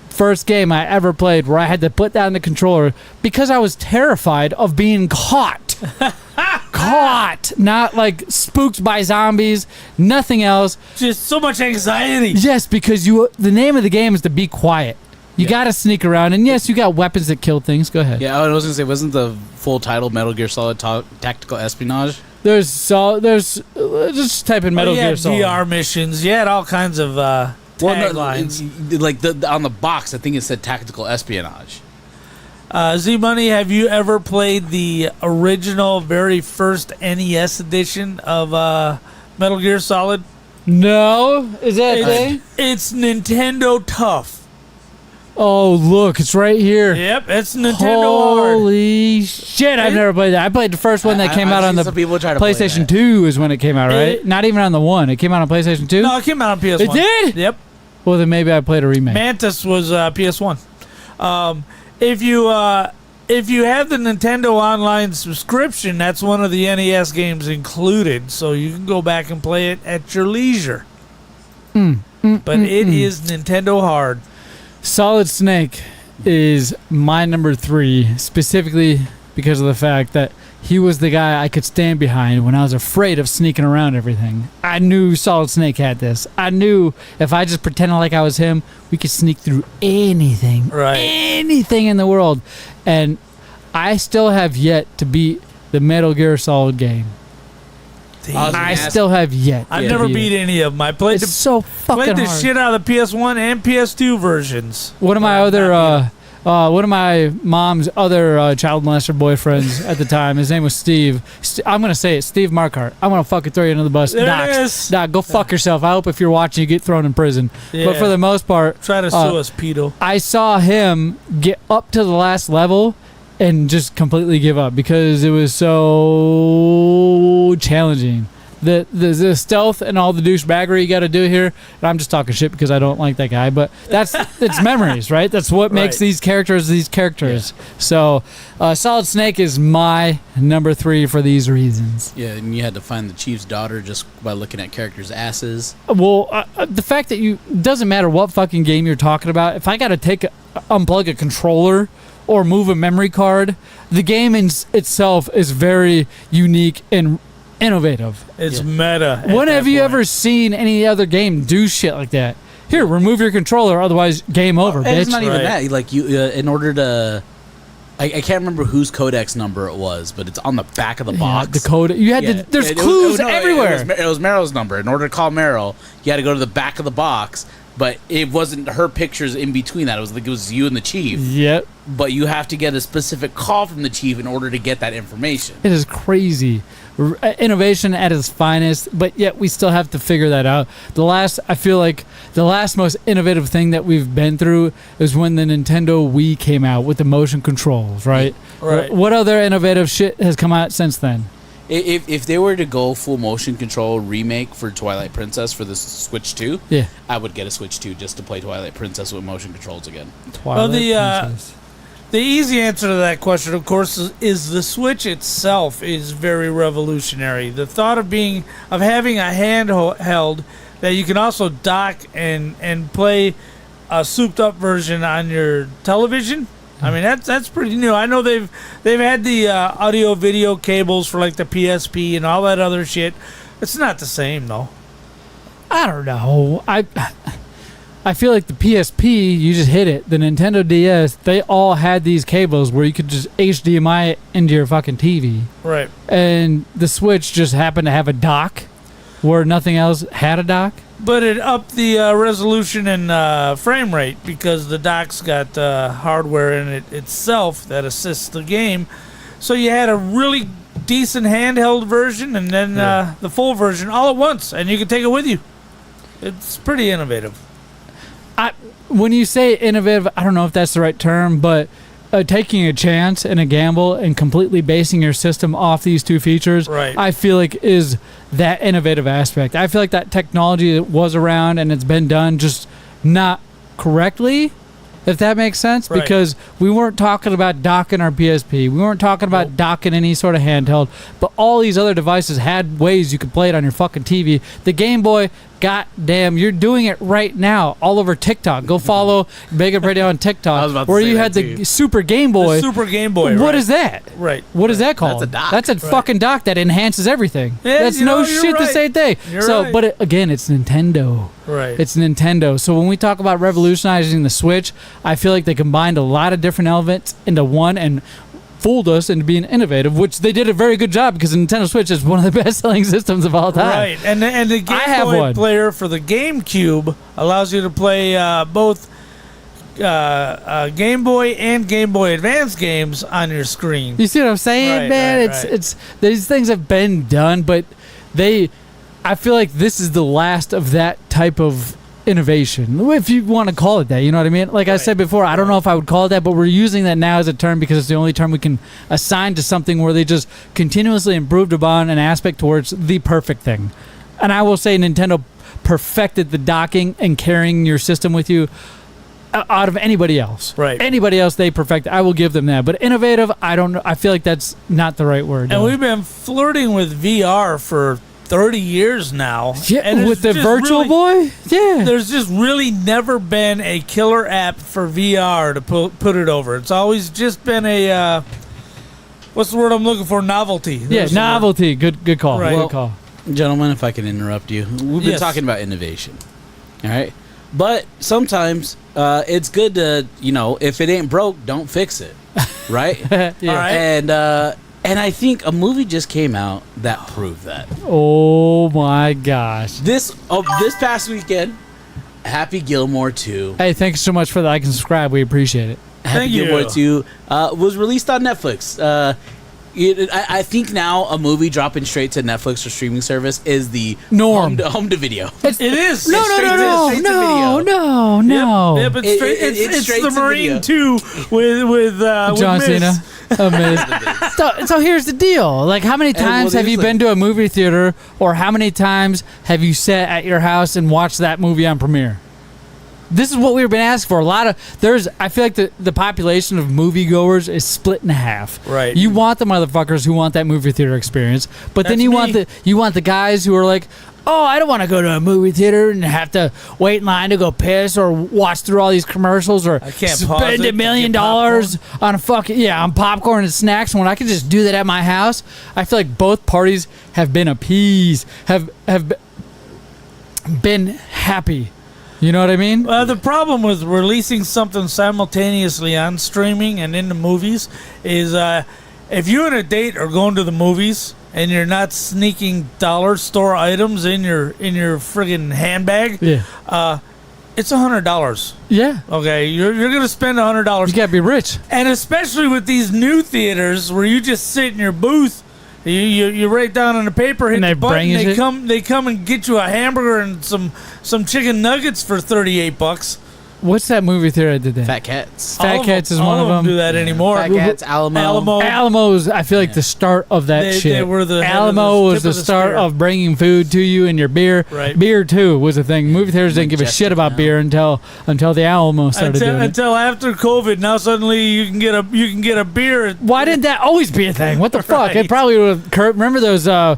First game I ever played where I had to put down the controller because I was terrified of being caught. Caught. Not like spooked by zombies. Nothing else. Just so much anxiety. Yes, because the name of the game is to be quiet. You got to sneak around. And yes, you got weapons that kill things. Go ahead. Yeah, I was gonna say, wasn't the full title Metal Gear Solid Tactical Espionage? Just type in Metal you Gear had Solid. VR missions. You had all kinds of taglines. Like on the box, I think it said Tactical Espionage. Z-Money, have you ever played the original, very first NES edition of Metal Gear Solid? No? Is that a thing? It's Nintendo Tough. Oh, look, it's right here. Yep, it's Nintendo Hard. Holy shit, I've never played that. I played the first one that came out on the some people try to play PlayStation that. 2 is when it came out, right? It- Not even on the 1. It came out on PlayStation 2? No, it came out on PS1. It did? Yep. Well, then maybe I played a remake. Mantis was PS1. If you have the Nintendo Online subscription, that's one of the NES games included, so you can go back and play it at your leisure. But it is Nintendo Hard. Solid Snake is my number 3, specifically because of the fact that he was the guy I could stand behind when I was afraid of sneaking around everything. I knew Solid Snake had this. I knew if I just pretended like I was him, we could sneak through anything. Right. Anything in the world. And I still have yet to beat the Metal Gear Solid game. I still have yet. I've to never beat beat it. any of them. I played It's so fucking played the hard. shit out of the PS1 and PS2 versions. One of my one of my mom's other child molester boyfriends at the time, his name was Steve. I'm going to say it, Steve Markart. I'm going to fucking throw you under the bus. There Doc, it is. Doc, go fuck yourself. I hope if you're watching, you get thrown in prison. Yeah. But for the most part, Try to sue us, pedo. I saw him get up to the last level and just completely give up because it was so challenging. The stealth and all the douchebaggery you got to do here. And I'm just talking shit because I don't like that guy, but it's memories, right? That's what makes these characters. Yeah. So, Solid Snake is my number 3 for these reasons. Yeah, and you had to find the chief's daughter just by looking at characters' asses. Well, the fact that doesn't matter what fucking game you're talking about. If I got to unplug a controller or move a memory card, the game itself is very unique and innovative. It's meta. When have you ever seen any other game do shit like that? Here, remove your controller, otherwise game over, bitch. It's not even that. Like you, in order to, I can't remember whose codex number it was, but it's on the back of the box. The code. You had to. There's clues everywhere. It was Meryl's number. In order to call Meryl, you had to go to the back of the box. But it wasn't her pictures in between that. It was like it was you and the chief. Yep. But you have to get a specific call from the chief in order to get that information. It is crazy. Innovation at its finest, but yet we still have to figure that out. I feel like the last most innovative thing that we've been through is when the Nintendo Wii came out with the motion controls, right? Right. What other innovative shit has come out since then? If they were to go full motion control remake for Twilight Princess for the Switch 2, yeah, I would get a Switch 2 just to play Twilight Princess with motion controls again. Twilight Princess. The easy answer to that question, of course, is the Switch itself is very revolutionary. The thought of having a handheld that you can also dock and play a souped up version on your television. I mean that's pretty new. I know they've had the audio video cables for like the PSP and all that other shit. It's not the same though. I don't know. I feel like the PSP, you just hit it. The Nintendo DS, they all had these cables where you could just HDMI it into your fucking TV. Right. And the Switch just happened to have a dock where nothing else had a dock. But it upped the resolution and frame rate because the dock's got hardware in it itself that assists the game. So you had a really decent handheld version and then the full version all at once, and you can take it with you. It's pretty innovative. When you say innovative, I don't know if that's the right term, but taking a chance and a gamble and completely basing your system off these two features, right, I feel like is that innovative aspect. I feel like that technology was around and it's been done just not correctly, if that makes sense, right, because we weren't talking about docking our PSP. We weren't talking about docking any sort of handheld, but all these other devices had ways you could play it on your fucking TV. The Game Boy, goddamn, you're doing it right now all over TikTok. Go follow Bacon Radio on TikTok, where you had the Super Game Boy. The Super Game Boy. What is that? Right. What is that called? That's a dock. That's a fucking dock that enhances everything. Yeah, That's no shit the same thing. Right. But again, it's Nintendo. Right. It's Nintendo. So when we talk about revolutionizing the Switch, I feel like they combined a lot of different elements into one and fooled us into being innovative, which they did a very good job because the Nintendo Switch is one of the best-selling systems of all time. Right, and the Game Boy player for the GameCube allows you to play both Game Boy and Game Boy Advance games on your screen. You see what I'm saying, man? It's these things have been done, but I feel like this is the last of that type of innovation, if you want to call it that. You know what I mean? Like I said before, I don't know if I would call it that, but we're using that now as a term because it's the only term we can assign to something where they just continuously improved upon an aspect towards the perfect thing. And I will say Nintendo perfected the docking and carrying your system with you out of anybody else. Right. Anybody else they perfected, I will give them that. But innovative, I don't know. I feel like that's not the right word. And we've been flirting with VR for 30 years now. Yeah, and with the Virtual Boy? Yeah. There's just really never been a killer app for VR to put it over. It's always just been a, what's the word I'm looking for? Novelty. There's novelty. Good call. Right. Good call. Gentlemen, if I can interrupt you. We've been talking about innovation. All right? But sometimes it's good to, if it ain't broke, don't fix it. Right? Yeah. All right. And I think a movie just came out that proved that. Oh my gosh! This past weekend, Happy Gilmore 2. Hey, thanks so much for the like and subscribe. We appreciate it. Happy Gilmore 2 was released on Netflix. I think now a movie dropping straight to Netflix or streaming service is the norm. Home to video. It is. No. Yep, it's it's the straight to Marine video. 2 with John Miz. Cena. Amazing. So here's the deal. Like, how many times have you been to a movie theater, or how many times have you sat at your house and watched that movie on premiere? This is what we've been asking for. I feel like the population of moviegoers is split in half. Right. You want the motherfuckers who want that movie theater experience, but then you want the guys who are like, oh, I don't want to go to a movie theater and have to wait in line to go piss or watch through all these commercials or I can't spend $1 million on popcorn and snacks when I can just do that at my house. I feel like both parties have been appeased, have been happy. You know what I mean? The problem with releasing something simultaneously on streaming and in the movies is if you and a date are going to the movies and you're not sneaking dollar store items in your friggin' handbag, it's $100. Yeah. Okay, you're gonna spend $100. You gotta be rich. And especially with these new theaters where you just sit in your booth, you write down on the paper, hit And the they button, bring you shit? they come and get you a hamburger and some chicken nuggets for $38. What's that movie theater I did that? Fat Cats. Fat Cats is one of them. Do that anymore. Fat Cats, Alamo. Alamo's, I feel like the start of that shit. They were the head Alamo of the was tip the of the start spear. of bringing food to you and your beer. Right. Beer too was a thing. Movie theaters didn't give a shit about beer until the Alamo started doing it. Until after COVID, now suddenly you can get a beer. Why didn't that always be a thing? What the fuck? It probably would have. Remember those the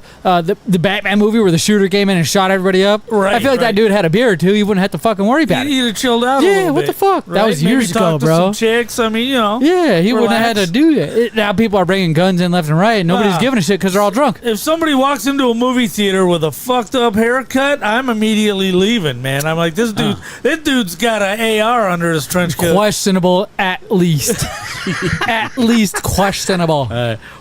Batman movie where the shooter came in and shot everybody up? Right, I feel like that dude had a beer or two. He wouldn't have to fucking worry about it. You'd have chilled out a Yeah, little what bit, the fuck? That right? was Maybe years talk ago, to bro. Some chicks. I mean, Yeah, he wouldn't have had to relax. do that. Now people are bringing guns in left and right. And nobody's giving a shit because they're all drunk. If somebody walks into a movie theater with a fucked up haircut, I'm immediately leaving, man. I'm like, this dude's got an AR under his trench coat. Questionable, at least. At least questionable.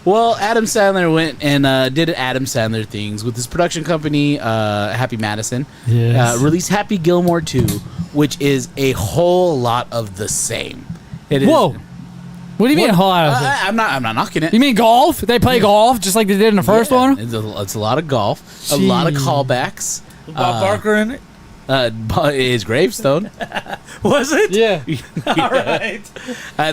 Well, Adam Sandler went and did Adam Sandler things with his production company, Happy Madison. Yes. Released Happy Gilmore 2, which is a whole lot of the same. It is. Whoa. What do you mean a whole lot of it? I'm not knocking it. You mean golf? They play golf just like they did in the first one? It's a lot of golf, a lot of Gee. callbacks. Bob Barker in it? His gravestone. Was it? Yeah. All right.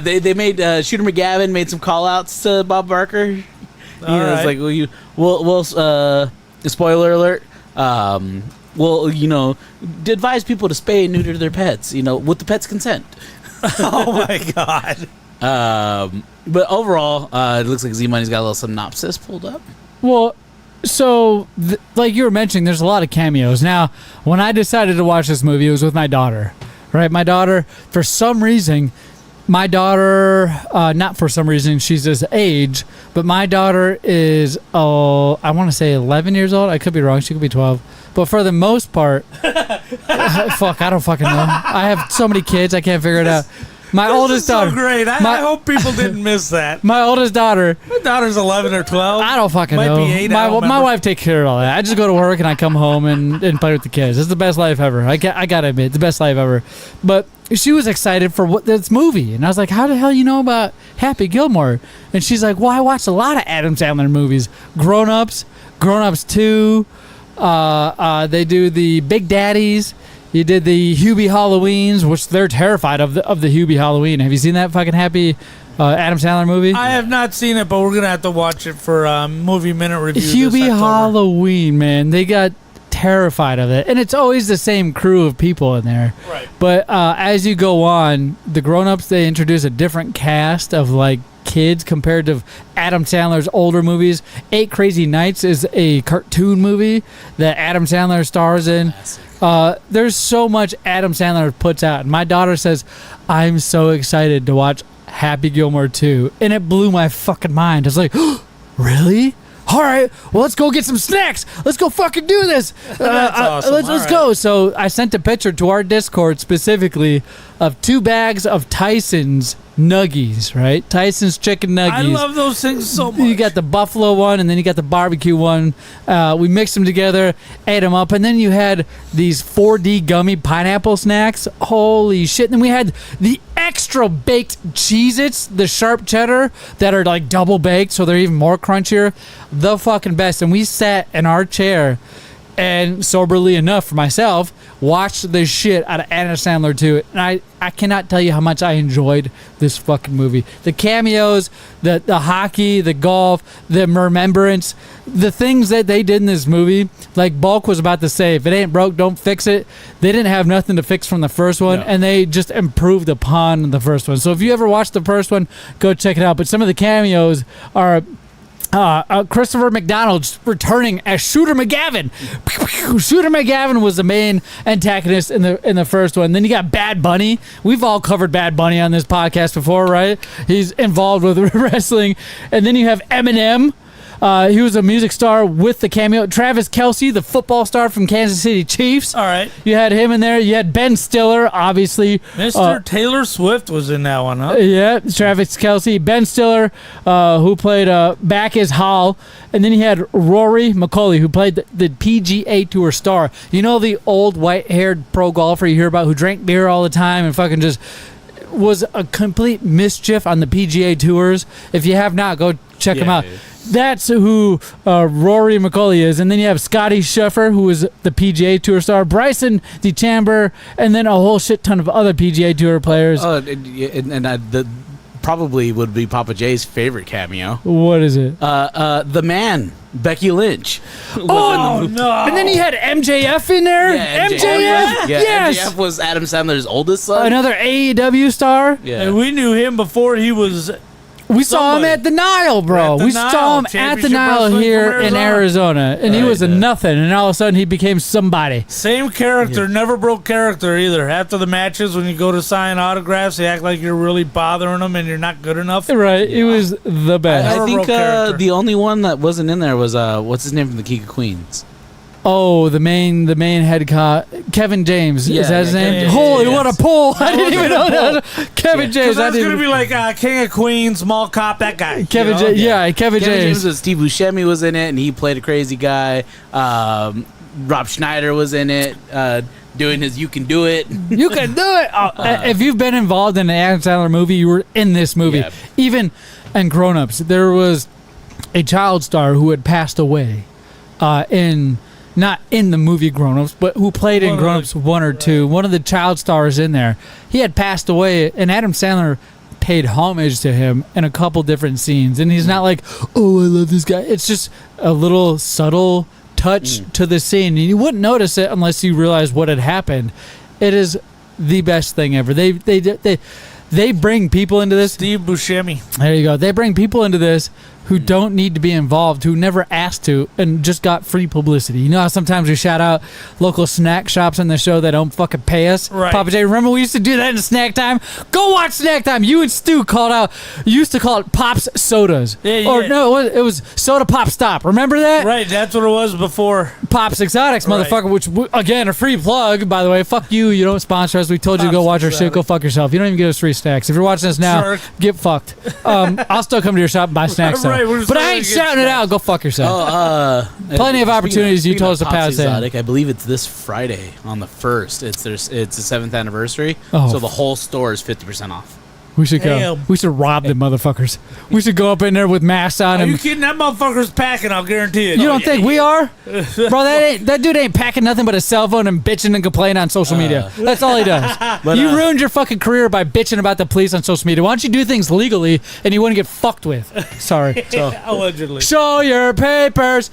They made Shooter McGavin made some call outs to Bob Barker. It's right. like we'll spoiler alert. Advise people to spay and neuter their pets, with the pet's consent. Oh my God. But overall, it looks like Z-Money's got a little synopsis pulled up. Well, so, like you were mentioning, there's a lot of cameos. Now, when I decided to watch this movie, it was with my daughter, right? My daughter, for some reason, not for some reason, she's this age, but my daughter is, I want to say 11 years old. I could be wrong. She could be 12. But for the most part, fuck, I don't fucking know. I have so many kids, I can't figure it out. My oldest daughter. So great. I hope people didn't miss that. My oldest daughter. My daughter's 11 or 12. I don't fucking Might know. be 8, I My don't my remember. wife takes care of all that. I just go to work and I come home and play with the kids. It's the best life ever. I gotta admit, the best life ever. But she was excited for this movie, and I was like, "How the hell you know about Happy Gilmore?" And she's like, "Well, I watched a lot of Adam Sandler movies. Grown Ups 2. They do the Big Daddies." You did the Hubie Halloweens, which they're terrified of the Hubie Halloween. Have you seen that fucking Happy Adam Sandler movie? I have not seen it, but we're going to have to watch it for Movie Minute Review this Hubie October. Halloween, man. They got terrified of it. And it's always the same crew of people in there. Right. But as you go on, the grown-ups, they introduce a different cast of, like, kids compared to Adam Sandler's older movies. 8 Crazy Nights is a cartoon movie that Adam Sandler stars in. There's so much Adam Sandler puts out. And my daughter says, I'm so excited to watch Happy Gilmore 2. And it blew my fucking mind. I was like, really? All right, well, let's go get some snacks. Let's go fucking do this. That's awesome. Let's All right. go. So I sent a picture to our Discord specifically of 2 bags of Tyson's nuggies, right? Tyson's chicken nuggies. I love those things so much. You got the buffalo one, and then you got the barbecue one. We mixed them together, ate them up, and then you had these 4D gummy pineapple snacks. Holy shit. And then we had the extra baked Cheez-Its, the sharp cheddar, that are like double baked, so they're even more crunchier. The fucking best. And we sat in our chair and soberly enough for myself, watched the shit out of Adam Sandler too. And I cannot tell you how much I enjoyed this fucking movie. The cameos, the hockey, the golf, the remembrance, the things that they did in this movie. Like Bulk was about to say, if it ain't broke, don't fix it. They didn't have nothing to fix from the first one, and they just improved upon the first one. So if you ever watched the first one, go check it out. But some of the cameos are Christopher McDonald's returning as Shooter McGavin. Shooter McGavin was the main antagonist in the first one. Then you got Bad Bunny. We've all covered Bad Bunny on this podcast before, right? He's involved with wrestling. And then you have Eminem. He was a music star with the cameo. Travis Kelce, the football star from Kansas City Chiefs. All right. You had him in there. You had Ben Stiller, obviously. Mr. Taylor Swift was in that one, huh? Yeah, Travis Kelce. Ben Stiller, who played Backus Hall. And then you had Rory McCauley, who played the PGA Tour star. You know, the old white-haired pro golfer you hear about who drank beer all the time and fucking just was a complete mischief on the PGA Tours. If you have not, go check him out. Dude. That's who Rory McCauley is. And then you have Scotty Scheffler, who was the PGA Tour star, Bryson DeChambeau, and then a whole shit ton of other PGA Tour players. The probably would be Papa J's favorite cameo. What is it? The man, Becky Lynch. Oh, no. And then he had MJF in there. Yeah, MJF? Yeah, Yes. MJF was Adam Sandler's oldest son. Another AEW star. Yeah. And we knew him before he was... We saw him Somebody. at the Nile, bro. At the We Nile, saw him at the Championship Nile Wrestling here from in Arizona. And he was a nothing. And all of a sudden, he became somebody. Same character, never broke character either. After the matches, when you go to sign autographs, they act like you're really bothering them and you're not good enough. Right. He was the best. I Never think broke character. the only one that wasn't in there was what's his name from the King of Queens. Oh, the main head cop, Kevin James. Yeah, is that his yeah, name? Kevin Holy, James. what a pull! I didn't even know that. Kevin James. Because I was didn't going to even- be like King of Queens, Mall Cop, that guy. Kevin you know? James. Yeah, Kevin Kevin James. James was Steve Buscemi was in it, and he played a crazy guy. Rob Schneider was in it, doing his "You Can Do It." You can do it. If you've been involved in an Adam Sandler movie, you were in this movie. Yeah. Even in Grown Ups, there was a child star who had passed away not in the movie Grown Ups, but who played in Grown Ups 1 or 2. One of the child stars in there. He had passed away, and Adam Sandler paid homage to him in a couple different scenes. And he's not like, oh, I love this guy. It's just a little subtle touch to the scene. And you wouldn't notice it unless you realize what had happened. It is the best thing ever. They bring people into this. Steve Buscemi. There you go. They bring people into this who don't need to be involved, who never asked to, and just got free publicity. You know how sometimes we shout out local snack shops on the show that don't fucking pay us? Right. Papa J, remember we used to do that in Snack Time? Go watch Snack Time. You and Stu used to call it Pops Sodas. Yeah, Or yeah. no, it was Soda Pop Stop. Remember that? Right, that's what it was before. Pops Exotics, Right. motherfucker, which, again, a free plug, by the way. Fuck you. You don't sponsor us. We told you to go Pops watch our shit. Exotic. Go fuck yourself. You don't even get us free snacks. If you're watching us now, Jerk. get fucked. I'll still come to your shop and buy snacks, though. Right, we're But I still ain't gonna get shouting it snacks. out. Go fuck yourself. Plenty of speaking opportunities you speaking told of us to Pops pass in. Exotic, I believe it's this Friday on the 1st. It's the 7th anniversary, Oh. so the whole store is 50% off. We should go. Damn. We should rob them motherfuckers. We should go up in there with masks on Are you and kidding? That motherfucker's packing, I'll guarantee it. you don't think we are? Bro, that dude ain't packing nothing but a cell phone and bitching and complaining on social media. That's all he does. You ruined your fucking career by bitching about the police on social media. Why don't you do things legally and you wouldn't get fucked with? Sorry. Allegedly. Show your papers.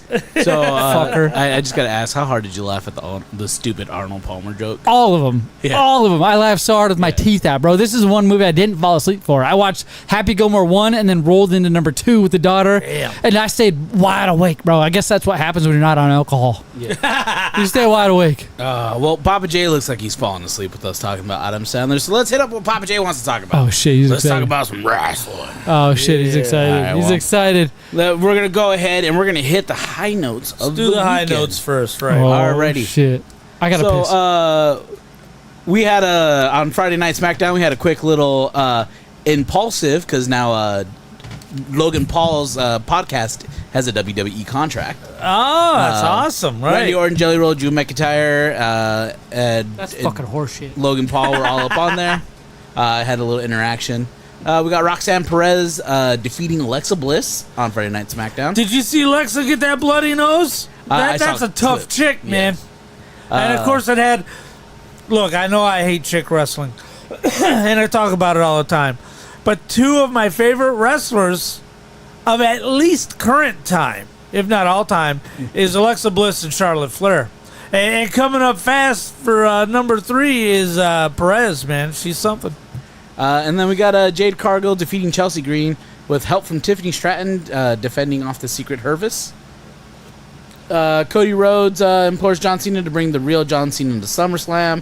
So, Fucker. I just gotta ask, how hard did you laugh at the stupid Arnold Palmer joke? All of them. Yeah. All of them. I laughed so hard with my teeth out, bro. This is one movie I didn't fall asleep for. I watched Happy Gilmore 1 and then rolled into number 2 with the daughter. Damn. And I stayed wide awake, bro. I guess that's what happens when you're not on alcohol. Yeah. You stay wide awake. Well, Papa J looks like he's falling asleep with us talking about Adam Sandler. So let's hit up what Papa J wants to talk about. Oh, shit. He's Let's excited. talk about some wrestling. Oh, shit. He's excited. All right, He's well. excited. We're gonna go ahead and we're gonna hit the high notes of Do the high weekend. notes first, right? Oh, Alrighty. shit. I got to piss. We had on Friday Night SmackDown. We had a quick little impulsive because now Logan Paul's podcast has a WWE contract. Oh, that's awesome, right? Randy Orton, Jelly Roll, Drew McIntyre, and That's fucking horseshit. Logan Paul were all up on there. Had a little interaction. We got Roxanne Perez defeating Alexa Bliss on Friday Night SmackDown. Did you see Alexa get that bloody nose? I That's saw a tough clips. chick, man. And of course it had... Look, I know I hate chick wrestling. And I talk about it all the time. But two of my favorite wrestlers of at least current time, if not all time, is Alexa Bliss and Charlotte Flair. And coming up fast for number 3 is Perez, man. She's something. And then we got Jade Cargill defeating Chelsea Green with help from Tiffany Stratton defending off the Secret Hervis. Cody Rhodes implores John Cena to bring the real John Cena to SummerSlam.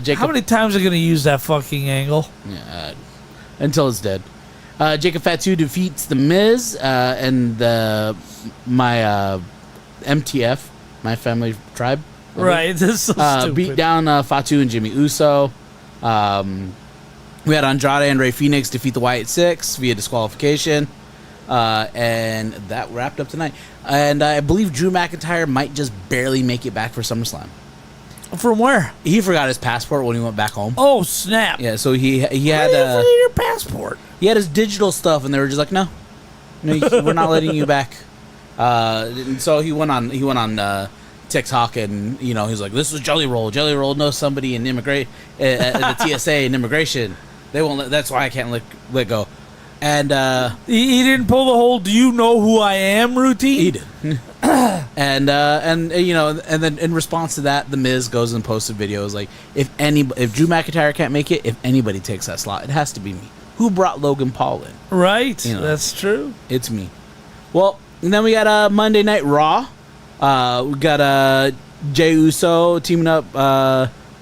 Jacob, How many times are they going to use that fucking angle? until it's dead. Jacob Fatu defeats The Miz and my MTF, my family tribe. Right, this is so stupid. Beat down Fatu and Jimmy Uso. We had Andrade and Rey Fenix defeat the Wyatt Six via disqualification. And that wrapped up tonight. And I believe Drew McIntyre might just barely make it back for SummerSlam. From where? He forgot his passport when he went back home. Oh, snap. Yeah, so he had Why do you need your passport? he had his digital stuff, and they were just like, no, we're not letting you back. And so he went on TikTok, and he's like, this was Jelly Roll. Jelly Roll knows somebody in the TSA and immigration. They won't. That's why I can't let go. And He didn't pull the whole "Do you know who I am" routine. he did. and then in response to that, The Miz goes and posts a video. Is like, if Drew McIntyre can't make it, if anybody takes that slot, it has to be me. Who brought Logan Paul in? Right, that's true. It's me. Well, and then we got Monday Night Raw. We got Jey Uso teaming up,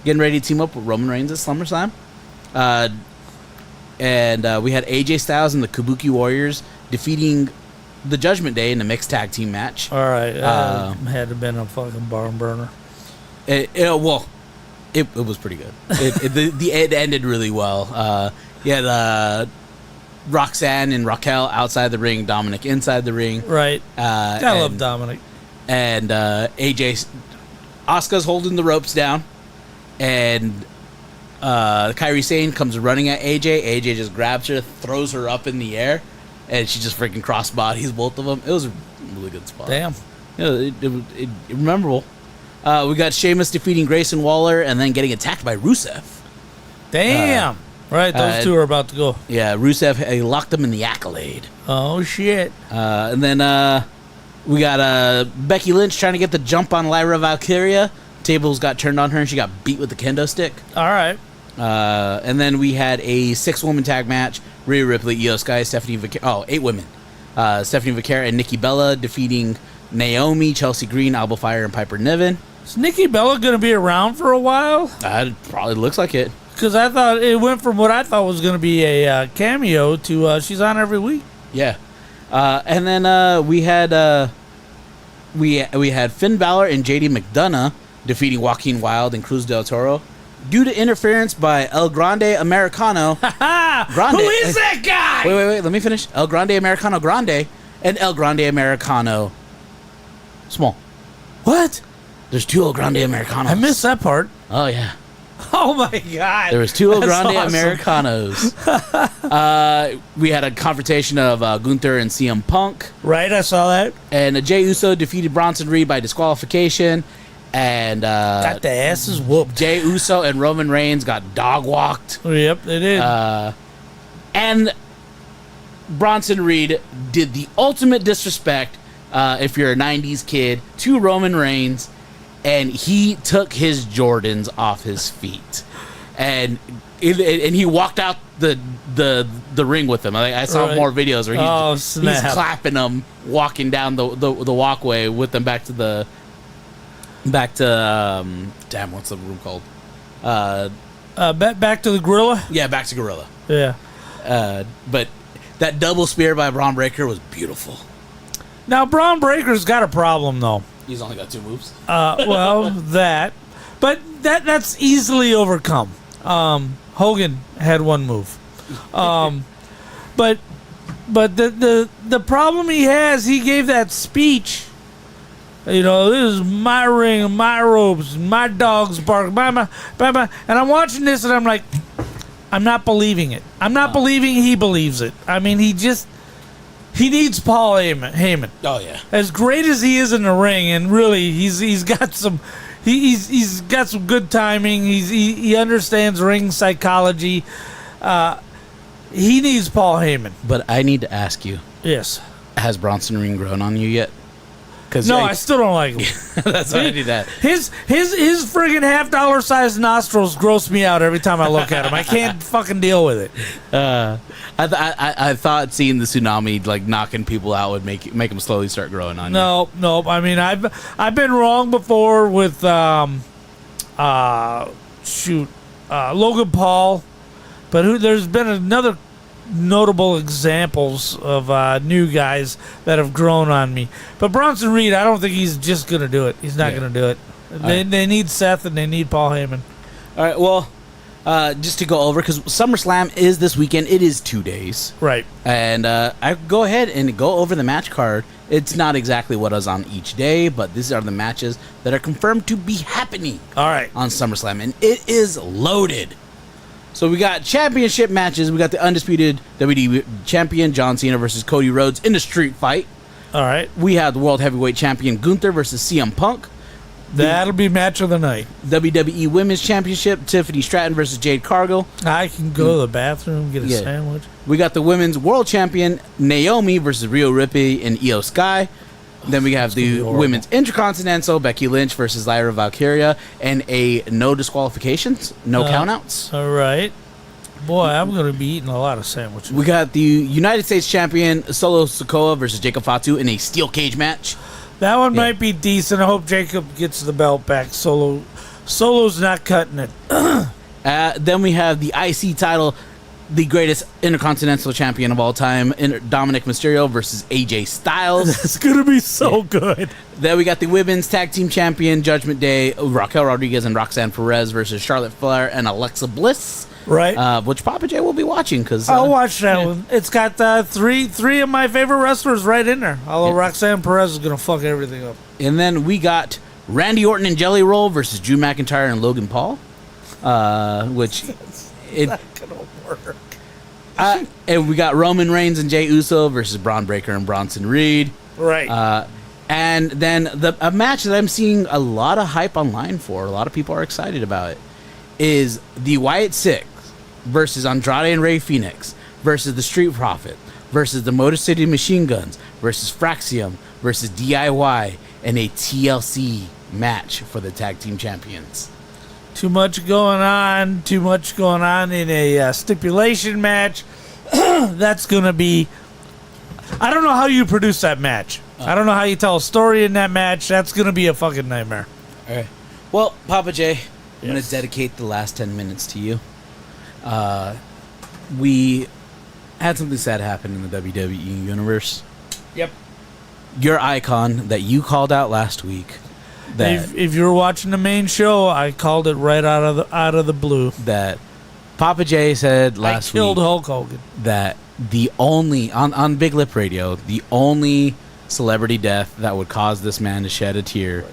getting ready to team up with Roman Reigns at SummerSlam. And we had AJ Styles and the Kabuki Warriors defeating the Judgment Day in a mixed tag team match. All right, had to have been a fucking barn burner. It was pretty good. It ended really well. You had Roxanne and Raquel outside the ring, Dominic inside the ring. Right, I love Dominic. And Asuka's holding the ropes down, and Kairi Sane comes running at AJ. AJ just grabs her, throws her up in the air, and she just freaking crossbodies both of them. It was a really good spot. Damn. It memorable. We got Sheamus defeating Grayson Waller and then getting attacked by Rusev. Damn. Right, those two are about to go. Yeah, Rusev locked him in the Accolade. Oh, shit. And then we got Becky Lynch trying to get the jump on Lyra Valkyria. Tables got turned on her and she got beat with the kendo stick. All right. And then we had a 6-woman tag match. Rhea Ripley, Io Sky, Stephanie Vaquera. 8 women. Stephanie Vaquera and Nikki Bella defeating Naomi, Chelsea Green, Alba Fire, and Piper Niven. Is Nikki Bella going to be around for a while? It probably looks like it. Because I thought it went from what I thought was going to be a cameo to she's on every week. Yeah. And then we had Finn Balor and JD McDonough defeating Joaquin Wilde and Cruz del Toro due to interference by El Grande Americano. Grande. Who is that guy? Wait, let me finish. El Grande Americano Grande and El Grande Americano Small. What? There's 2 El Grande Americanos. I missed that part. Oh, yeah. Oh, my God. There was 2 El That's Grande awesome. Americanos. We had a confrontation of Gunther and CM Punk. Right, I saw that. And Jey Uso defeated Bronson Reed by disqualification. And Got the asses whooped. Jey Uso and Roman Reigns got dog walked. Yep, they did. And Bronson Reed did the ultimate disrespect, if you're a 90s kid, to Roman Reigns. And he took his Jordans off his feet. And he walked out the ring with them. I saw Right. more videos where he's snap. clapping them, walking down the walkway with them back to damn, what's the room called? Back to the gorilla? Yeah, back to Gorilla. Yeah. But that double spear by Braun Breaker was beautiful. Now, Braun Breaker's got a problem, though. He's only got 2 moves. Well, but that's easily overcome. Hogan had 1 move. But the problem he has, he gave that speech. This is my ring, my ropes, my dogs bark, and I'm watching this and I'm like, I'm not believing it. I'm not believing he believes it. I mean, he needs Paul Heyman. Oh yeah. As great as he is in the ring, and really, he's got some good timing. He understands ring psychology. He needs Paul Heyman. But I need to ask you: Yes. has Bronson Reed grown on you yet? No, I still don't like him. That's why I do that. His friggin' $half size nostrils gross me out every time I look at him. I can't fucking deal with it. I thought seeing the tsunami like knocking people out would make them slowly start growing on you. No. I mean, I've been wrong before with Logan Paul, but there's been another notable examples of new guys that have grown on me. But Bronson Reed, I don't think he's just going to do it. He's not going to do it. They need Seth and they need Paul Heyman. All right, well, just to go over, because SummerSlam is this weekend. It is 2 days. Right. And I go ahead and go over the match card. It's not exactly what is on each day, but these are the matches that are confirmed to be happening All right. on SummerSlam. And it is loaded. So we got championship matches. We got the undisputed WWE champion John Cena versus Cody Rhodes in a street fight. All right. We have the world heavyweight champion Gunther versus CM Punk. That'll be match of the night. WWE Women's Championship Tiffany Stratton versus Jade Cargill. I can go to the bathroom, get a sandwich. We got the Women's World Champion Naomi versus Rhea Ripley and Io Sky. Then we have the Women's Intercontinental Becky Lynch versus Lyra Valkyria, and a no disqualifications, no countouts. All right. Boy, I'm going to be eating a lot of sandwiches. We got the United States Champion Solo Sikoa versus Jacob Fatu in a steel cage match. That one might be decent. I hope Jacob gets the belt back. Solo's not cutting it. Then we have the IC title, the greatest Intercontinental Champion of all time, Dominic Mysterio versus AJ Styles. It's going to be so good. Then we got the Women's Tag Team Champion, Judgment Day, Raquel Rodriguez and Roxanne Perez versus Charlotte Flair and Alexa Bliss. Right. Which Papa J will be watching. Cause, I'll watch that one. It's got three of my favorite wrestlers right in there. Although Roxanne Perez is going to fuck everything up. And then we got Randy Orton and Jelly Roll versus Drew McIntyre and Logan Paul. Which... Not gonna work. And we got Roman Reigns and Jey Uso versus Braun Breaker and Bronson Reed. Right. And then a match that I'm seeing a lot of hype online for, a lot of people are excited about it, is the Wyatt Six versus Andrade and Rey Fenix versus the Street Profit versus the Motor City Machine Guns versus Fraxium versus DIY in a TLC match for the Tag Team Champions. Too much going on in a stipulation match. That's going to be... I don't know how you produce that match. I don't know how you tell a story in that match. That's going to be a fucking nightmare. All right. Well, Papa J, I'm going to dedicate the last 10 minutes to you. We had something sad happen in the WWE universe. Yep. Your icon that you called out last week. That If you were watching the main show, I called it right out of the blue. That Papa J said last week. I killed Hulk Hogan. That the only on Big Lip Radio, the only celebrity death that would cause this man to shed a tear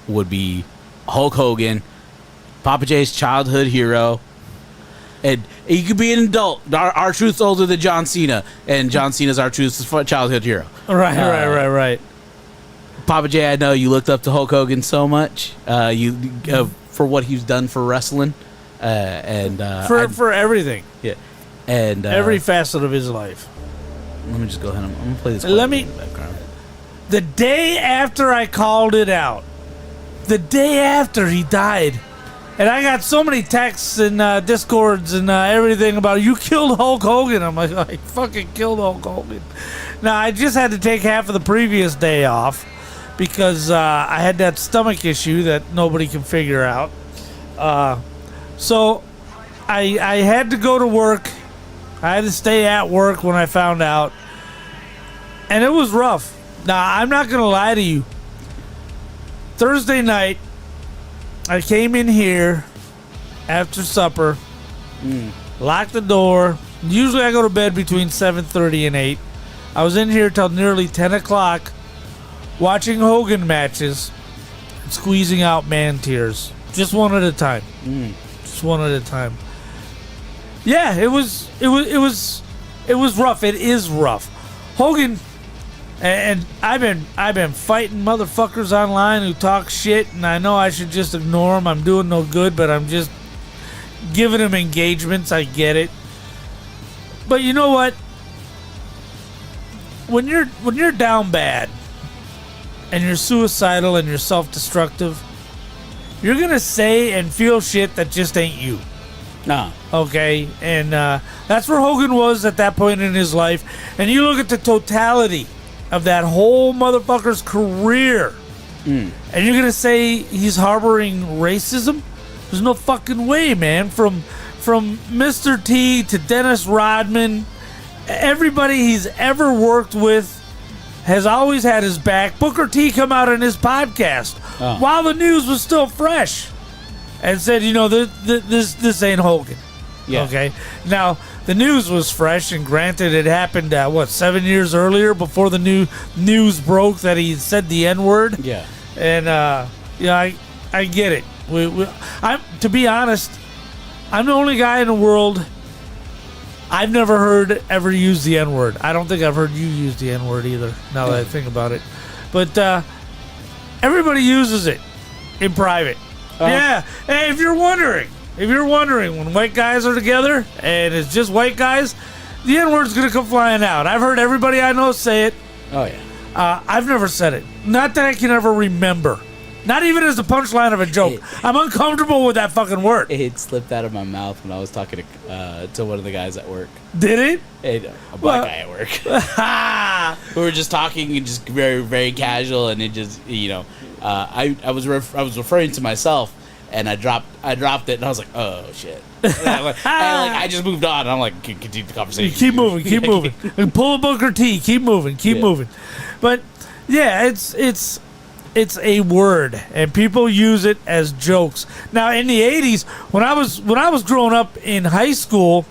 would be Hulk Hogan, Papa J's childhood hero. And he could be an adult. Our truth's older than John Cena, and John Cena's our truth's childhood hero. Right. Papa J, I know you looked up to Hulk Hogan so much. For what he's done for wrestling, and for everything. Yeah, and every facet of his life. Let me just go ahead. I'm gonna play this. Let me. The day after I called it out, the day after he died. And I got so many texts and discords and everything about, you killed Hulk Hogan. I'm like, I fucking killed Hulk Hogan. Now, I just had to take half of the previous day off because I had that stomach issue that nobody can figure out. So I had to go to work. I had to stay at work when I found out. And it was rough. Now, I'm not going to lie to you. Thursday night, I came in here after supper, locked the door. Usually I go to bed between 7:30 and 8. I was in here till nearly 10 o'clock watching Hogan matches and squeezing out man tears. Just one at a time. Just one at a time. yeah, it was rough. It is rough. Hogan, and I've been fighting motherfuckers online who talk shit, and I know I should just ignore them. I'm doing no good, but I'm just giving them engagements. I get it, but you know what? When you're down bad, and you're suicidal and you're self-destructive, you're gonna say and feel shit that just ain't you. Nah. Okay, and that's where Hogan was at that point in his life. And you look at the totality of that whole motherfucker's career, and you're gonna say he's harboring racism? There's no fucking way, man. From Mr. T to Dennis Rodman, everybody he's ever worked with has always had his back. Booker T come out on his podcast while the news was still fresh and said, you know, this ain't Hogan. Yeah. Okay. Now, the news was fresh, and granted, it happened, 7 years earlier before the news broke that he said the N-word. Yeah. And, I get it. To be honest, I'm the only guy in the world I've never heard ever use the N-word. I don't think I've heard you use the N-word either, now that I think about it. But everybody uses it in private. Yeah. Hey, if you're wondering, when white guys are together and it's just white guys, the N-word's going to come flying out. I've heard everybody I know say it. Oh, yeah. I've never said it. Not that I can ever remember. Not even as the punchline of a joke. I'm uncomfortable with that fucking word. It slipped out of my mouth when I was talking to one of the guys at work. Did it? A black guy at work. We were just talking and just very, very casual, and it just, you know, I was referring to myself, and I dropped it, and I was like, oh shit. I just moved on. I'm like, continue the conversation. Keep moving. And pull a Booker T. Keep moving. But yeah, it's a word, and people use it as jokes. Now, in the 80s, when I was growing up in high school,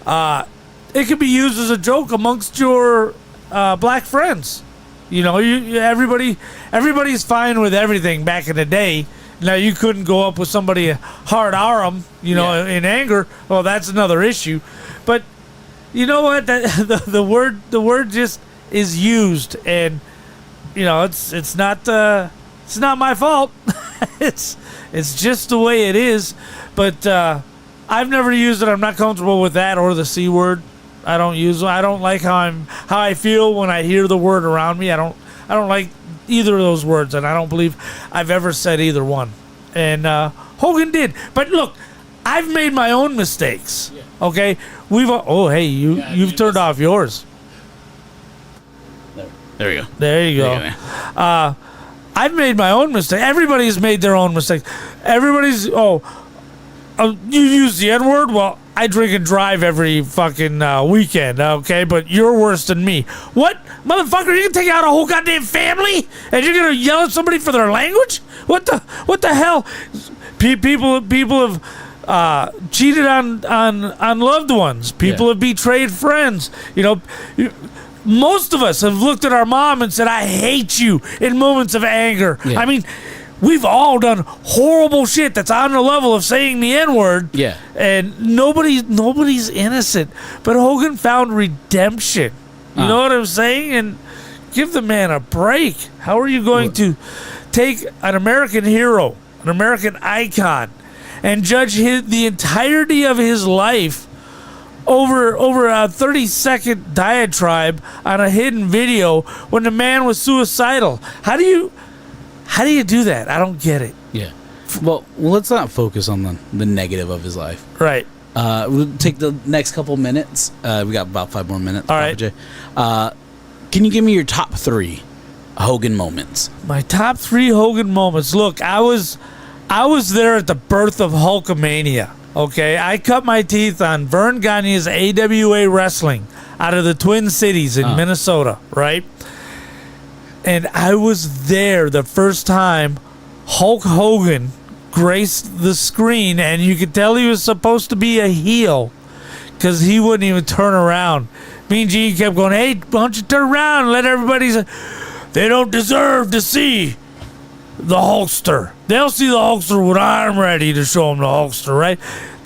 it could be used as a joke amongst your black friends. You know, everybody's fine with everything back in the day. Now, you couldn't go up with somebody hard arm, in anger. Well, that's another issue. But you know what? The word just is used, and it's not my fault. it's just the way it is. But I've never used it. I'm not comfortable with that or the C word. I don't use it. I don't like how I feel when I hear the word around me. I don't like either of those words, and I don't believe I've ever said either one. And Hogan did. But look, I've made my own mistakes. Yeah. Okay, you've turned off yours. There we go. There you go. I've made my own mistake. Everybody's made their own mistakes. Everybody's you use the N-word? Well, I drink and drive every fucking weekend, okay? But you're worse than me. What? Motherfucker, you can take out a whole goddamn family and you're going to yell at somebody for their language? What the hell? People have cheated on loved ones. People have betrayed friends. Most of us have looked at our mom and said, I hate you, in moments of anger. Yeah. I mean, we've all done horrible shit that's on the level of saying the N-word. Yeah. And nobody's innocent. But Hogan found redemption. You know what I'm saying? And give the man a break. How are you going to take an American hero, an American icon, and judge the entirety of his life over a 30-second diatribe on a hidden video when the man was suicidal? How do you do that? I don't get it. Yeah. Well, let's not focus on the negative of his life. Right. We'll take the next couple minutes. We got about 5 more minutes. All right. Jay. Can you give me your top 3 Hogan moments? My top 3 Hogan moments. Look, I was there at the birth of Hulkamania. Okay, I cut my teeth on Vern Gagne's AWA Wrestling out of the Twin Cities in Minnesota, right? And I was there the first time Hulk Hogan graced the screen, and you could tell he was supposed to be a heel because he wouldn't even turn around. Mean Gene kept going, hey, why don't you turn around and let everybody say, they don't deserve to see the Hulkster. They'll see the Hulkster when I'm ready to show them the Hulkster, right?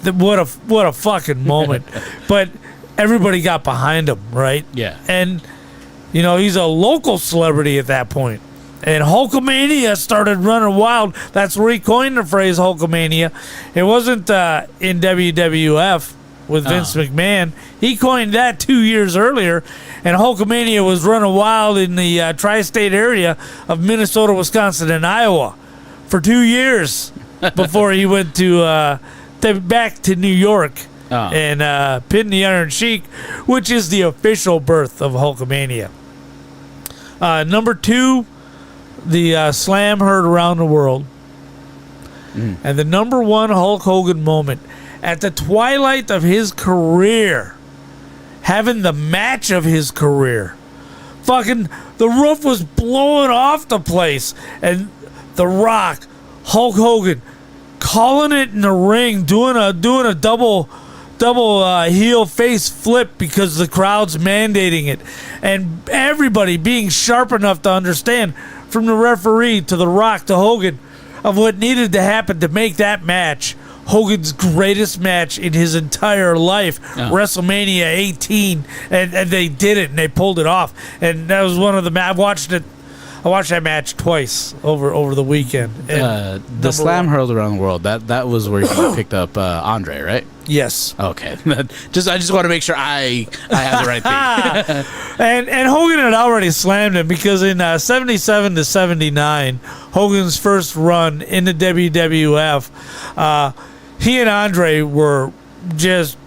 What a fucking moment. But everybody got behind him, right? Yeah. And, you know, he's a local celebrity at that point. And Hulkamania started running wild. That's where he coined the phrase Hulkamania. It wasn't in WWF with Vince McMahon. He coined that 2 years earlier. And Hulkamania was running wild in the tri-state area of Minnesota, Wisconsin, and Iowa for 2 years before he went to back to New York and pinned the Iron Sheik, which is the official birth of Hulkamania. Number 2, the slam heard around the world. And the number 1 Hulk Hogan moment at the twilight of his career, having the match of his career. Fucking the roof was blowing off the place, and The Rock, Hulk Hogan, calling it in the ring, doing a double heel face flip because the crowd's mandating it, and everybody being sharp enough to understand, from the referee to The Rock to Hogan, of what needed to happen to make that match Hogan's greatest match in his entire life, WrestleMania 18, and they did it, and they pulled it off, and that was one of the I watched that match twice over the weekend. The slam hurled around the world. That was where you picked up Andre, right? Yes. Okay. I just want to make sure I have the right thing. and Hogan had already slammed him because in 77 to 79, Hogan's first run in the WWF, he and Andre were just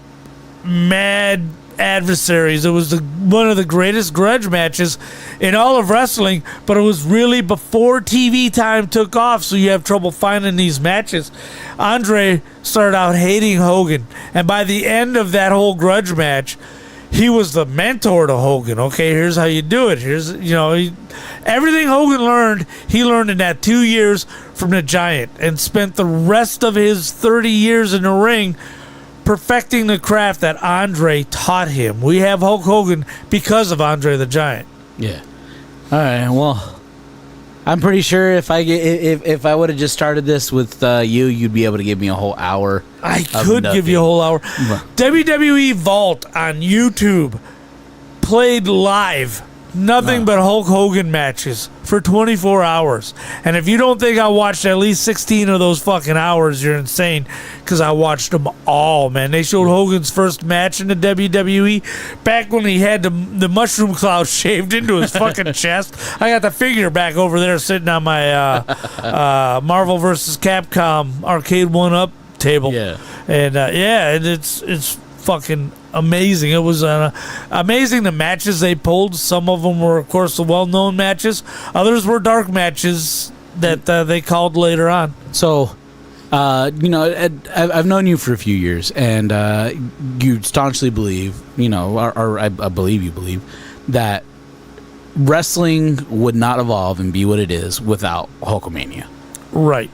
mad adversaries. It was one of the greatest grudge matches in all of wrestling, but it was really before TV time took off, so you have trouble finding these matches. Andre started out hating Hogan, and by the end of that whole grudge match, he was the mentor to Hogan. Okay, here's how you do it. Here's, everything Hogan learned, he learned in that 2 years from the Giant, and spent the rest of his 30 years in the ring perfecting the craft that Andre taught him. We have Hulk Hogan because of Andre the Giant. Yeah. All right. Well, I'm pretty sure if I would have just started this with you'd be able to give me a whole hour. I could give you a whole hour. WWE Vault on YouTube played live nothing but Hulk Hogan matches for 24 hours. And if you don't think I watched at least 16 of those fucking hours, you're insane, because I watched them all, man. They showed Hogan's first match in the WWE back when he had the mushroom cloud shaved into his fucking chest. I got the figure back over there sitting on my Marvel vs. Capcom arcade 1-up table. Yeah. And and it's fucking amazing. It was amazing the matches they pulled. Some of them were, of course, the well-known matches. Others were dark matches that they called later on. So, I've known you for a few years, and you staunchly believe, or I believe you believe, that wrestling would not evolve and be what it is without Hulkamania. Right.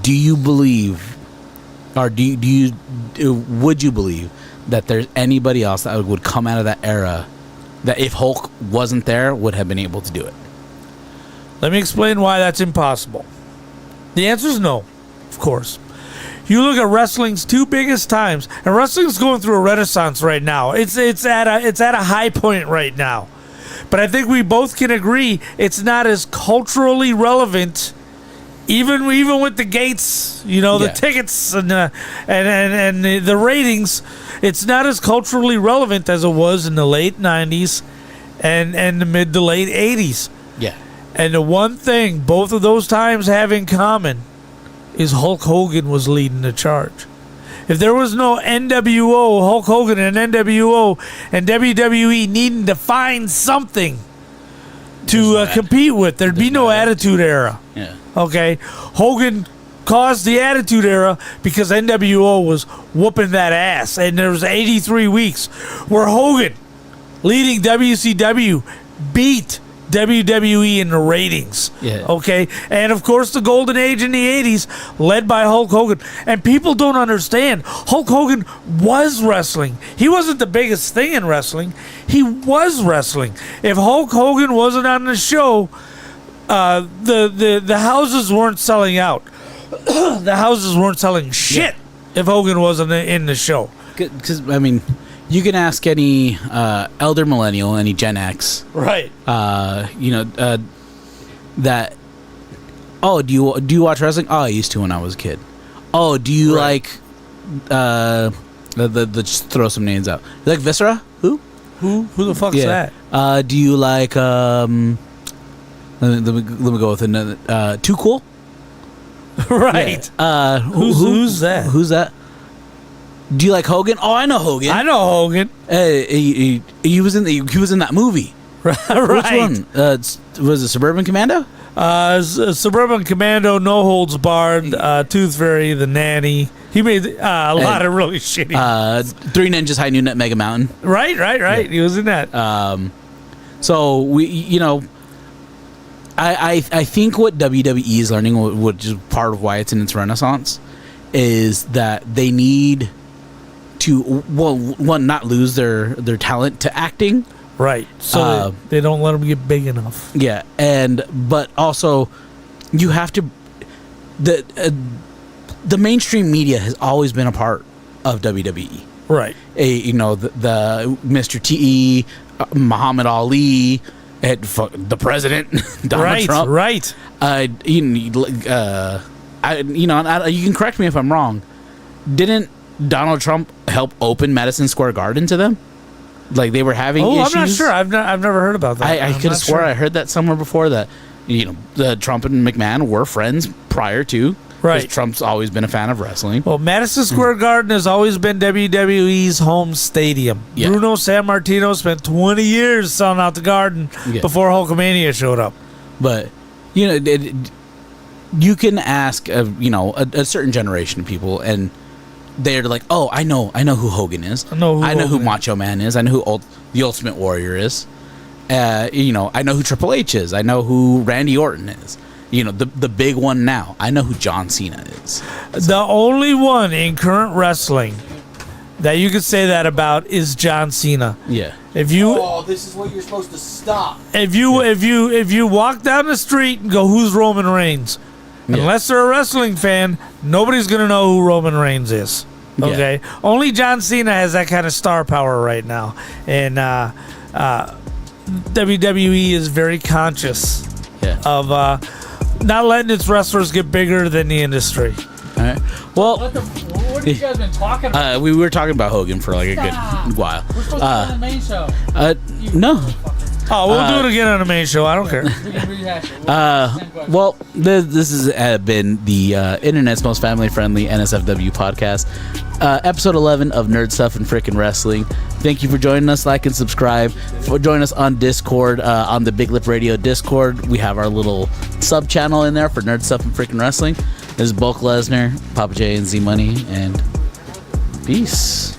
Do you believe, or would you believe that there's anybody else that would come out of that era that if Hulk wasn't there would have been able to do it? Let me explain why that's impossible. The answer is no, of course. You look at wrestling's 2 biggest times, and wrestling's going through a renaissance right now. It's at a high point right now. But I think we both can agree it's not as culturally relevant, even with the gates, the tickets and the ratings. It's not as culturally relevant as it was in the late 90s and the mid to late 80s. Yeah. And the one thing both of those times have in common is Hulk Hogan was leading the charge. If there was no NWO, Hulk Hogan and NWO, and WWE needing to find something to compete with, there'd be no Attitude Era. Yeah. Okay? Hogan caused the Attitude Era because NWO was whooping that ass. And there was 83 weeks where Hogan, leading WCW, beat WWE in the ratings. Yeah. Okay? And, of course, the golden age in the 80s, led by Hulk Hogan. And people don't understand. Hulk Hogan was wrestling. He wasn't the biggest thing in wrestling. He was wrestling. If Hulk Hogan wasn't on the show, the houses weren't selling out. The houses weren't selling shit. if Hogan wasn't in the show. Because I mean, you can ask any elder millennial, any Gen X, Right. That. Oh, do you watch wrestling? Oh, I used to when I was a kid. Oh, do you like just throw some names out? You like Viscera? Who? Who the fuck's that? Do you like let me go with another Too Cool? Right. Yeah. Who's that? Who's that? Do you like Hogan? Oh, I know Hogan. I know Hogan. He was in that movie. Right. Which one? Was it Suburban Commando? Suburban Commando, No Holds Barred, Tooth Fairy, The Nanny. He made a lot of really shitty. Three Ninjas High Noon at Mega Mountain. Right. Yeah. He was in that. So we, I think what WWE is learning, which is part of why it's in its renaissance, is that they need to one not lose their talent to acting. Right. So they don't let them get big enough. Yeah, but also you have to the mainstream media has always been a part of WWE. Right. The Mr. T, Muhammad Ali, the president, Donald Trump. Right. You can correct me if I'm wrong. Didn't Donald Trump help open Madison Square Garden to them? Like they were having issues. I'm not sure. I've never heard about that. I could have swore I heard that somewhere before that. The Trump and McMahon were friends prior to. Right. Trump's always been a fan of wrestling. Well, Madison Square Garden has always been WWE's home stadium. Yeah. Bruno Sammartino spent 20 years selling out the Garden before Hulkamania showed up. But you can ask a certain generation of people, and they're like, oh, I know who Hogan is. I know who Macho Man is. I know who the Ultimate Warrior is. I know who Triple H is. I know who Randy Orton is. The big one now. I know who John Cena is. The only one in current wrestling that you could say that about is John Cena. Yeah. If you this is what you're supposed to stop. if you walk down the street and go, who's Roman Reigns? Yeah. Unless they're a wrestling fan, nobody's gonna know who Roman Reigns is. Okay, only John Cena has that kind of star power right now, and WWE is very conscious of not letting its wrestlers get bigger than the industry. All right. Well, What have you guys been talking about? we were talking about Hogan for like a good while. We're supposed to be on the main show. No. Oh, we'll do it again on the main show. I don't care. We can rehash it. Well, this has been the internet's most family-friendly NSFW podcast, episode 11 of Nerd Stuff and Frickin' Wrestling. Thank you for joining us. Like and subscribe. Join us on Discord, on the Big Lip Radio Discord. We have our little sub-channel in there for Nerd Stuff and Frickin' Wrestling. This is Bulk Lesnar, Papa J, and Z Money, and peace.